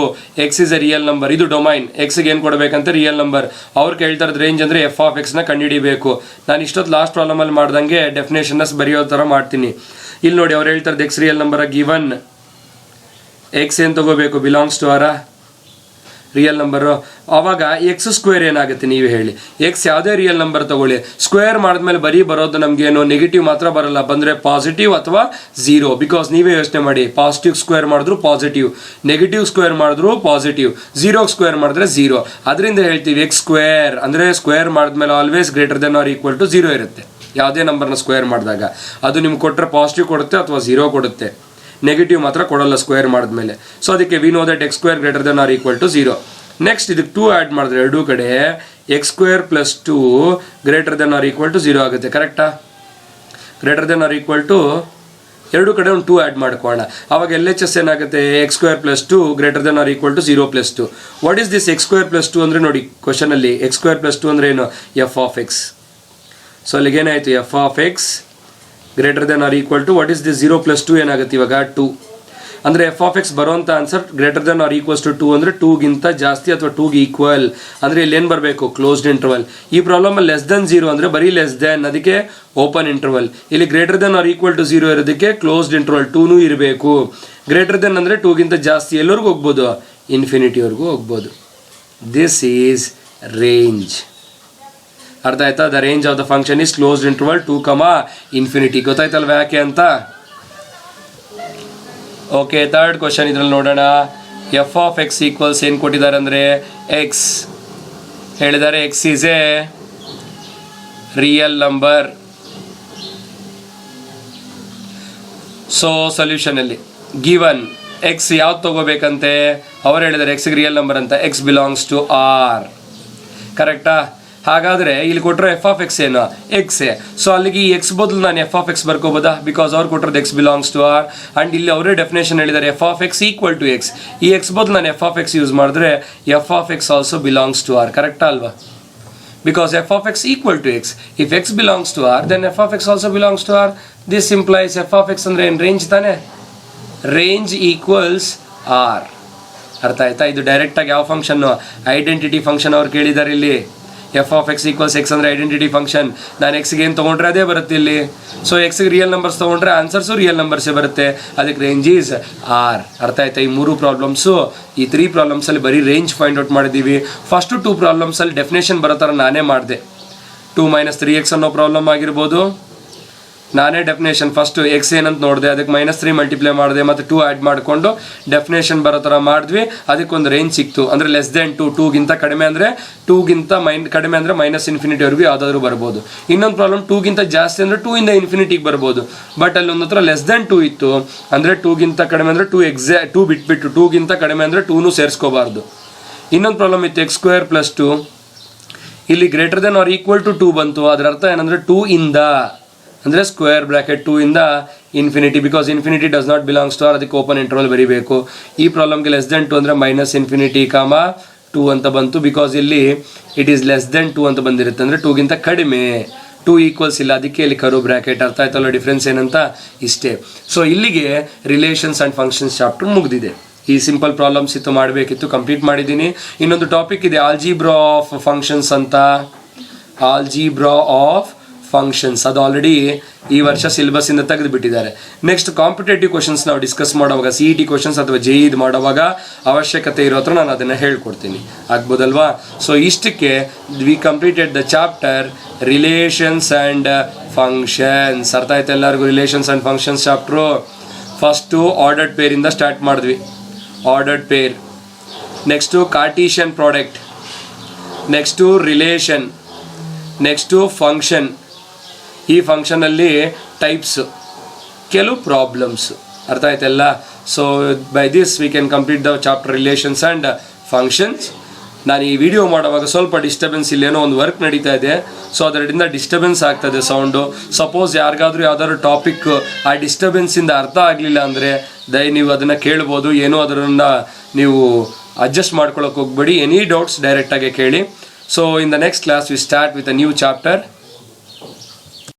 X is A real number. ಇದು ಡೊಮೈನ್. ಎಕ್ಸ್ಗೆ ಏನು ಕೊಡಬೇಕಂತ? Real number. ಅವ್ರು ಕೇಳ್ತಾ ಇರೋದು ರೇಂಜ್ ಅಂದರೆ ಎಫ್ ಆಫ್ ಎಕ್ಸ್ನ ಕಂಡುಹಿಡಿಬೇಕು. ನಾನು ಇಷ್ಟೊತ್ತು ಲಾಸ್ಟ್ ಪ್ರಾಬ್ಲಮ್ ಅಲ್ಲಿ ಮಾಡ್ದಂಗೆ ಡೆಫಿನೇಷನ್ನ ಬರೆಯೋ ಥರ ಮಾಡ್ತೀನಿ. ಇಲ್ಲಿ ನೋಡಿ ಅವ್ರು ಹೇಳ್ತಾ ಇರೋದು X real number. Given X ಏನು ತಗೋಬೇಕು? ಬಿಲಾಂಗ್ಸ್ ಟು ಆರ ರಿಯಲ್ ನಂಬರು. ಆವಾಗ x² ಏನಾಗುತ್ತೆ ನೀವು ಹೇಳಿ? ಎಕ್ಸ್ ಯಾವುದೇ ರಿಯಲ್ ನಂಬರ್ ತಗೊಳ್ಳಿ, ಸ್ಕ್ವೇರ್ ಮಾಡಿದ್ಮೇಲೆ ಬರೀ ಬರೋದು ನಮಗೇನು? ನೆಗೆಟಿವ್ ಮಾತ್ರ ಬರಲ್ಲ, ಬಂದರೆ ಪಾಸಿಟಿವ್ ಅಥವಾ 0. ಬಿಕಾಸ್ ನೀವೇ ಯೋಚನೆ ಮಾಡಿ, ಪಾಸಿಟಿವ್ ಸ್ಕ್ವೇರ್ ಮಾಡಿದ್ರು ಪಾಸಿಟಿವ್, ನೆಗೆಟಿವ್ ಸ್ಕ್ವೇರ್ ಮಾಡಿದ್ರು ಪಾಸಿಟಿವ್, 0 ಸ್ಕ್ವೇರ್ ಮಾಡಿದ್ರೆ 0. ಅದರಿಂದ ಹೇಳ್ತೀವಿ x² ಅಂದರೆ ಸ್ಕ್ವೇರ್ ಮಾಡಿದ್ಮೇಲೆ always greater than or equal to 0 ಇರುತ್ತೆ. ಯಾವುದೇ ನಂಬರ್ನ ಸ್ಕ್ವೇರ್ ಮಾಡಿದಾಗ ಅದು ನಿಮ್ಗೆ ಕೊಟ್ಟರೆ ಪಾಸಿಟಿವ್ ಕೊಡುತ್ತೆ ಅಥವಾ 0 ಕೊಡುತ್ತೆ, ನೆಗೆಟಿವ್ ಮಾತ್ರ ಕೊಡಲ್ಲ ಸ್ಕ್ವೇರ್ ಮಾಡಿದ್ಮೇಲೆ. ಸೊ ಅದಕ್ಕೆ we know that x² greater than or equal to 0. Next ಇದಕ್ಕೆ 2 ಆ್ಯಡ್ ಮಾಡಿದ್ರೆ ಎರಡೂ ಕಡೆ x² + 2 greater than or equal to 0 ಆಗುತ್ತೆ, ಕರೆಕ್ಟಾ? Greater than or equal to ಎರಡೂ ಕಡೆ ಒಂದು 2 ಆ್ಯಡ್ ಮಾಡ್ಕೊಳ್ಳೋಣ. ಆವಾಗ LHS ಏನಾಗುತ್ತೆ? x² + 2 greater than or equal to 0 + 2. What is this x² + 2 ಅಂದರೆ ನೋಡಿ ಕ್ವಶನಲ್ಲಿ x² + 2 ಅಂದರೆ ಏನು? F of x. ಸೊ ಅಲ್ಲಿಗೇನಾಯಿತು? F of x greater than or equal to what is this? 0 + 2 ಏನಾಗುತ್ತೆ ಇವಾಗ? 2. ಅಂದರೆ ಎಫ್ ಆಫ್ ಎಕ್ಸ್ ಬರುವಂಥ answer greater than or equals to 2 ಅಂದರೆ 2ಗಿಂತ ಜಾಸ್ತಿ ಅಥವಾ 2ಗೆ ಈಕ್ವಲ್. ಅಂದರೆ ಇಲ್ಲಿ ಏನು ಬರಬೇಕು? Closed interval. ಈ ಪ್ರಾಬ್ಲಮಲ್ಲಿ ಲೆಸ್ ದೆನ್ 0 ಅಂದರೆ ಬರೀ ಲೆಸ್ ದೆನ್, ಅದಕ್ಕೆ ಓಪನ್ ಇಂಟರ್ವಲ್. ಇಲ್ಲಿ greater than or equal to 0 ಇರೋದಕ್ಕೆ ಕ್ಲೋಸ್ಡ್ ಇಂಟರ್ವಲ್ 2ನೂ ಇರಬೇಕು. ಗ್ರೇಟರ್ ದೆನ್ ಅಂದರೆ 2ಗಿಂತ ಜಾಸ್ತಿ, ಎಲ್ಲರಿಗೂ ಹೋಗ್ಬೋದು? ಇನ್ಫಿನಿಟಿವರೆಗೂ ಹೋಗ್ಬೋದು. This is range. ಅರ್ಥ ಆಯ್ತಾ? The range of the function is closed interval 2, ಗೊತ್ತಾಯ್ತಲ್ವ ಯಾಕೆ ಅಂತ? ಓಕೆ, ಥರ್ಡ್ ಕ್ವಶನ್ ಇದ್ರಲ್ಲಿ ನೋಡೋಣ. ಎಫ್ ಆಫ್ ಎಕ್ಸ್ ಈಕ್ವಲ್ಸ್ ಏನು ಕೊಟ್ಟಿದ್ದಾರೆ ಅಂದರೆ ಎಕ್ಸ್ ಹೇಳಿದ್ದಾರೆ. X is a real number. So ಸೊಲ್ಯೂಷನಲ್ಲಿ ಗಿವನ್ ಎಕ್ಸ್ ಯಾವ್ದು ತಗೋಬೇಕಂತೆ? ಅವ್ರು ಹೇಳಿದ್ದಾರೆ ಎಕ್ಸ್ಗೆ ರಿಯಲ್ ನಂಬರ್ ಅಂತ. ಎಕ್ಸ್ ಬಿಲಾಂಗ್ಸ್ ಟು ಆರ್, ಕರೆಕ್ಟಾ? ಹಾಗಾದರೆ ಇಲ್ಲಿ ಕೊಟ್ಟರೆ ಎಫ್ ಆಫ್ ಎಕ್ಸ್ ಏನು? ಎಕ್ಸೇ. ಸೊ ಅಲ್ಲಿಗೆ ಈ ಎಕ್ಸ್ ಬದಲು ನಾನು ಎಫ್ ಆಫ್ ಎಕ್ಸ್ ಬರ್ಕೋಬೋದಾ? ಬಿಕಾಸ್ ಅವ್ರು ಕೊಟ್ಟಿರೋದು x belongs to R. And ಇಲ್ಲಿ ಅವರೇ ಡೆಫಿನೇಷನ್ ಹೇಳಿದ್ದಾರೆ f of x equal to x. ಈ ಎಕ್ಸ್ ಬದಲು ನಾನು ಎಫ್ ಆಫ್ ಎಕ್ಸ್ ಯೂಸ್ ಮಾಡಿದ್ರೆ f of x also belongs to R, ಕರೆಕ್ಟಾ ಅಲ್ವಾ? Because f of x equal to x. If x belongs to R then f of x also belongs to R. This implies f of x ಅಂದರೆ ಏನು? ರೇಂಜ್ ತಾನೆ. Range equals R. ಅರ್ಥ ಆಯ್ತಾ? ಇದು ಡೈರೆಕ್ಟಾಗಿ ಯಾವ ಫಂಕ್ಷನ್ನು? ಐಡೆಂಟಿಟಿ ಫಂಕ್ಷನ್ ಅವ್ರು ಕೇಳಿದ್ದಾರೆ ಇಲ್ಲಿ. F of X equals X ಅಂದರೆ ಐಡೆಂಟಿಟಿ ಫಂಕ್ಷನ್. ನಾನು ಎಕ್ಸ್ಗೆ ಏನು ತೊಗೊಂಡ್ರೆ ಅದೇ ಬರುತ್ತೆ ಇಲ್ಲಿ. ಸೊ ಎಕ್ಸ್ಗೆ ರಿಯಲ್ ನಂಬರ್ಸ್ ತೊಗೊಂಡ್ರೆ ಆನ್ಸರ್ಸು ರಿಯಲ್ ನಂಬರ್ಸೇ ಬರುತ್ತೆ. ಅದಕ್ಕೆ ರೇಂಜ್ ಈಸ್ ಆರ್. ಅರ್ಥ ಆಯ್ತಾ? ಈ 3 ಪ್ರಾಬ್ಲಮ್ಸು, ಈ 3 ಪ್ರಾಬ್ಲಮ್ಸಲ್ಲಿ ಬರೀ ರೇಂಜ್ ಫೈಂಡ್ ಔಟ್ ಮಾಡಿದ್ದೀವಿ. ಫಸ್ಟು 2 ಪ್ರಾಬ್ಲಮ್ಸಲ್ಲಿ ಡೆಫಿನೇಷನ್ ಬರೋ ಥರ ನಾನೇ ಮಾಡಿದೆ. 2 - 3x ಅನ್ನೋ ಪ್ರಾಬ್ಲಮ್ ಆಗಿರ್ಬೋದು. ನಾನೇ ಡೆಫಿನೇಷನ್ ಫಸ್ಟು ಎಕ್ಸ್ ಏನಂತ ನೋಡಿದೆ, ಅದಕ್ಕೆ -3 ಮಲ್ಟಿಪ್ಲೈ ಮಾಡಿದೆ, ಮತ್ತು 2 ಆ್ಯಡ್ ಮಾಡಿಕೊಂಡು ಡೆಫಿನೇಷನ್ ಬರೋ ಥರ ಮಾಡಿದ್ವಿ. ಅದಕ್ಕೊಂದು ರೇಂಜ್ ಸಿಕ್ತು. ಅಂದರೆ ಲೆಸ್ ದೆನ್ 2, 2ಗಿಂತ ಕಡಿಮೆ ಅಂದರೆ 2ಗಿಂತ ಕಡಿಮೆ ಅಂದರೆ -∞ವರೆಗೂ ಯಾವುದಾದ್ರೂ ಬರ್ಬೋದು. ಇನ್ನೊಂದು ಪ್ರಾಬ್ಲಮ್ 2ಗಿಂತ ಜಾಸ್ತಿ ಅಂದರೆ 2 ಇಂದ ∞ ಬರ್ಬೋದು. ಬಟ್ ಅಲ್ಲಿ ಒಂದು ಹತ್ರ ಲೆಸ್ ದೆನ್ 2 ಇತ್ತು. ಅಂದರೆ 2ಗಿಂತ ಕಡಿಮೆ ಅಂದರೆ 2 ಬಿಟ್ಬಿಟ್ಟು 2ಗಿಂತ ಕಡಿಮೆ ಅಂದರೆ 2ನೂ ಸೇರಿಸ್ಕೋಬಾರ್ದು. ಇನ್ನೊಂದು ಪ್ರಾಬ್ಲಮ್ ಇತ್ತು x² + 2. ಇಲ್ಲಿ greater than or equal to 2 ಬಂತು. ಅದರ ಅರ್ಥ ಏನಂದರೆ 2 ಇಂದ ಅಂದರೆ ಸ್ಕ್ವೇರ್ ಬ್ರ್ಯಾಕೆಟ್ 2 ಇಂದ ∞, because ∞ does not belongs to R. ಅದಕ್ಕೆ ಓಪನ್ ಇಂಟರ್ವಲ್ ಬರೀಬೇಕು. ಈ ಪ್ರಾಬ್ಲಮ್ಗೆ ಲೆಸ್ ದೆನ್ 2 ಅಂದರೆ -∞, 2 ಅಂತ ಬಂತು. ಬಿಕಾಸ್ ಇಲ್ಲಿ ಇಟ್ ಈಸ್ ಲೆಸ್ ದೆನ್ 2 ಅಂತ ಬಂದಿರುತ್ತೆ, ಅಂದರೆ 2ಗಿಂತ ಕಡಿಮೆ. 2 ಈಕ್ವಲ್ಸ್ ಇಲ್ಲ, ಅದಕ್ಕೆ ಇಲ್ಲಿ ಕರ್ವ್ ಬ್ರ್ಯಾಕೆಟ್. ಅರ್ಥ ಆಯ್ತಲ್ಲ ಡಿಫ್ರೆನ್ಸ್ ಏನಂತ? ಇಷ್ಟೇ. ಸೊ ಇಲ್ಲಿಗೆ ರಿಲೇಷನ್ಸ್ ಆ್ಯಂಡ್ ಫಂಕ್ಷನ್ಸ್ ಚಾಪ್ಟರ್ ಮುಗಿದಿದೆ. ಈ ಸಿಂಪಲ್ ಪ್ರಾಬ್ಲಮ್ಸ್ ಇತ್ತು, ಮಾಡಬೇಕಿತ್ತು, ಕಂಪ್ಲೀಟ್ ಮಾಡಿದ್ದೀನಿ. ಇನ್ನೊಂದು ಟಾಪಿಕ್ ಇದೆ ಆಲ್ಜಿಬ್ರಾ ಆಫ್ ಫಂಕ್ಷನ್ಸ್ ಅಂತ. ಆಲ್ಜಿಬ್ರಾ ಆಫ್ ಫಂಕ್ಷನ್ಸ್ ಅದು ಆಲ್ರೆಡಿ ಈ ವರ್ಷ ಸಿಲೆಬಸ್ಸಿಂದ ತೆಗೆದು ಬಿಟ್ಟಿದ್ದಾರೆ. ನೆಕ್ಸ್ಟ್ ಕಾಂಪಿಟೇಟಿವ್ ಕ್ವಶನ್ಸ್ ನಾವು ಡಿಸ್ಕಸ್ ಮಾಡುವಾಗ, CET ಕ್ವಶನ್ಸ್ ಅಥವಾ JEE ಮಾಡುವಾಗ ಅವಶ್ಯಕತೆ ಇರೋ ಹತ್ರ ನಾನು ಅದನ್ನು ಹೇಳ್ಕೊಡ್ತೀನಿ. ಆಗ್ಬೋದಲ್ವಾ? ಸೊ ಇಷ್ಟಕ್ಕೆ we completed the chapter relations and functions. ಅರ್ಥ ಆಯ್ತು ಎಲ್ಲರಿಗೂ? Relations and functions chapter first ordered ಪೇರಿಂದ ಸ್ಟಾರ್ಟ್ ಮಾಡಿದ್ವಿ. Ordered pair, next Cartesian product, next relation, next function. ಈ ಫಂಕ್ಷನಲ್ಲಿ ಟೈಪ್ಸ್, ಕೆಲವು ಪ್ರಾಬ್ಲಮ್ಸ್. ಅರ್ಥ ಆಯ್ತಲ್ಲ? So by this we can complete the chapter relations and functions. ನಾನು ಈ ವಿಡಿಯೋ ಮಾಡುವಾಗ ಸ್ವಲ್ಪ ಡಿಸ್ಟರ್ಬೆನ್ಸ್, ಇಲ್ಲೇನೋ ಒಂದು ವರ್ಕ್ ನಡೀತಾ ಇದೆ. ಸೊ ಅದರಿಂದ ಡಿಸ್ಟರ್ಬೆನ್ಸ್ ಆಗ್ತದೆ ಸೌಂಡು. ಸಪೋಸ್ ಯಾರಿಗಾದ್ರೂ ಯಾವ್ದಾದ್ರು ಟಾಪಿಕ್ ಆ ಡಿಸ್ಟರ್ಬೆನ್ಸಿಂದ ಅರ್ಥ ಆಗಲಿಲ್ಲ ಅಂದರೆ ನೀವು ಅದನ್ನು ಕೇಳ್ಬೋದು. ಏನೋ ಅದನ್ನು ನೀವು ಅಡ್ಜಸ್ಟ್ ಮಾಡ್ಕೊಳ್ಳೋಕೆ ಹೋಗ್ಬೇಡಿ. ಎನಿ ಡೌಟ್ಸ್ ಡೈರೆಕ್ಟಾಗಿ ಕೇಳಿ. So in the next class we start with a new chapter.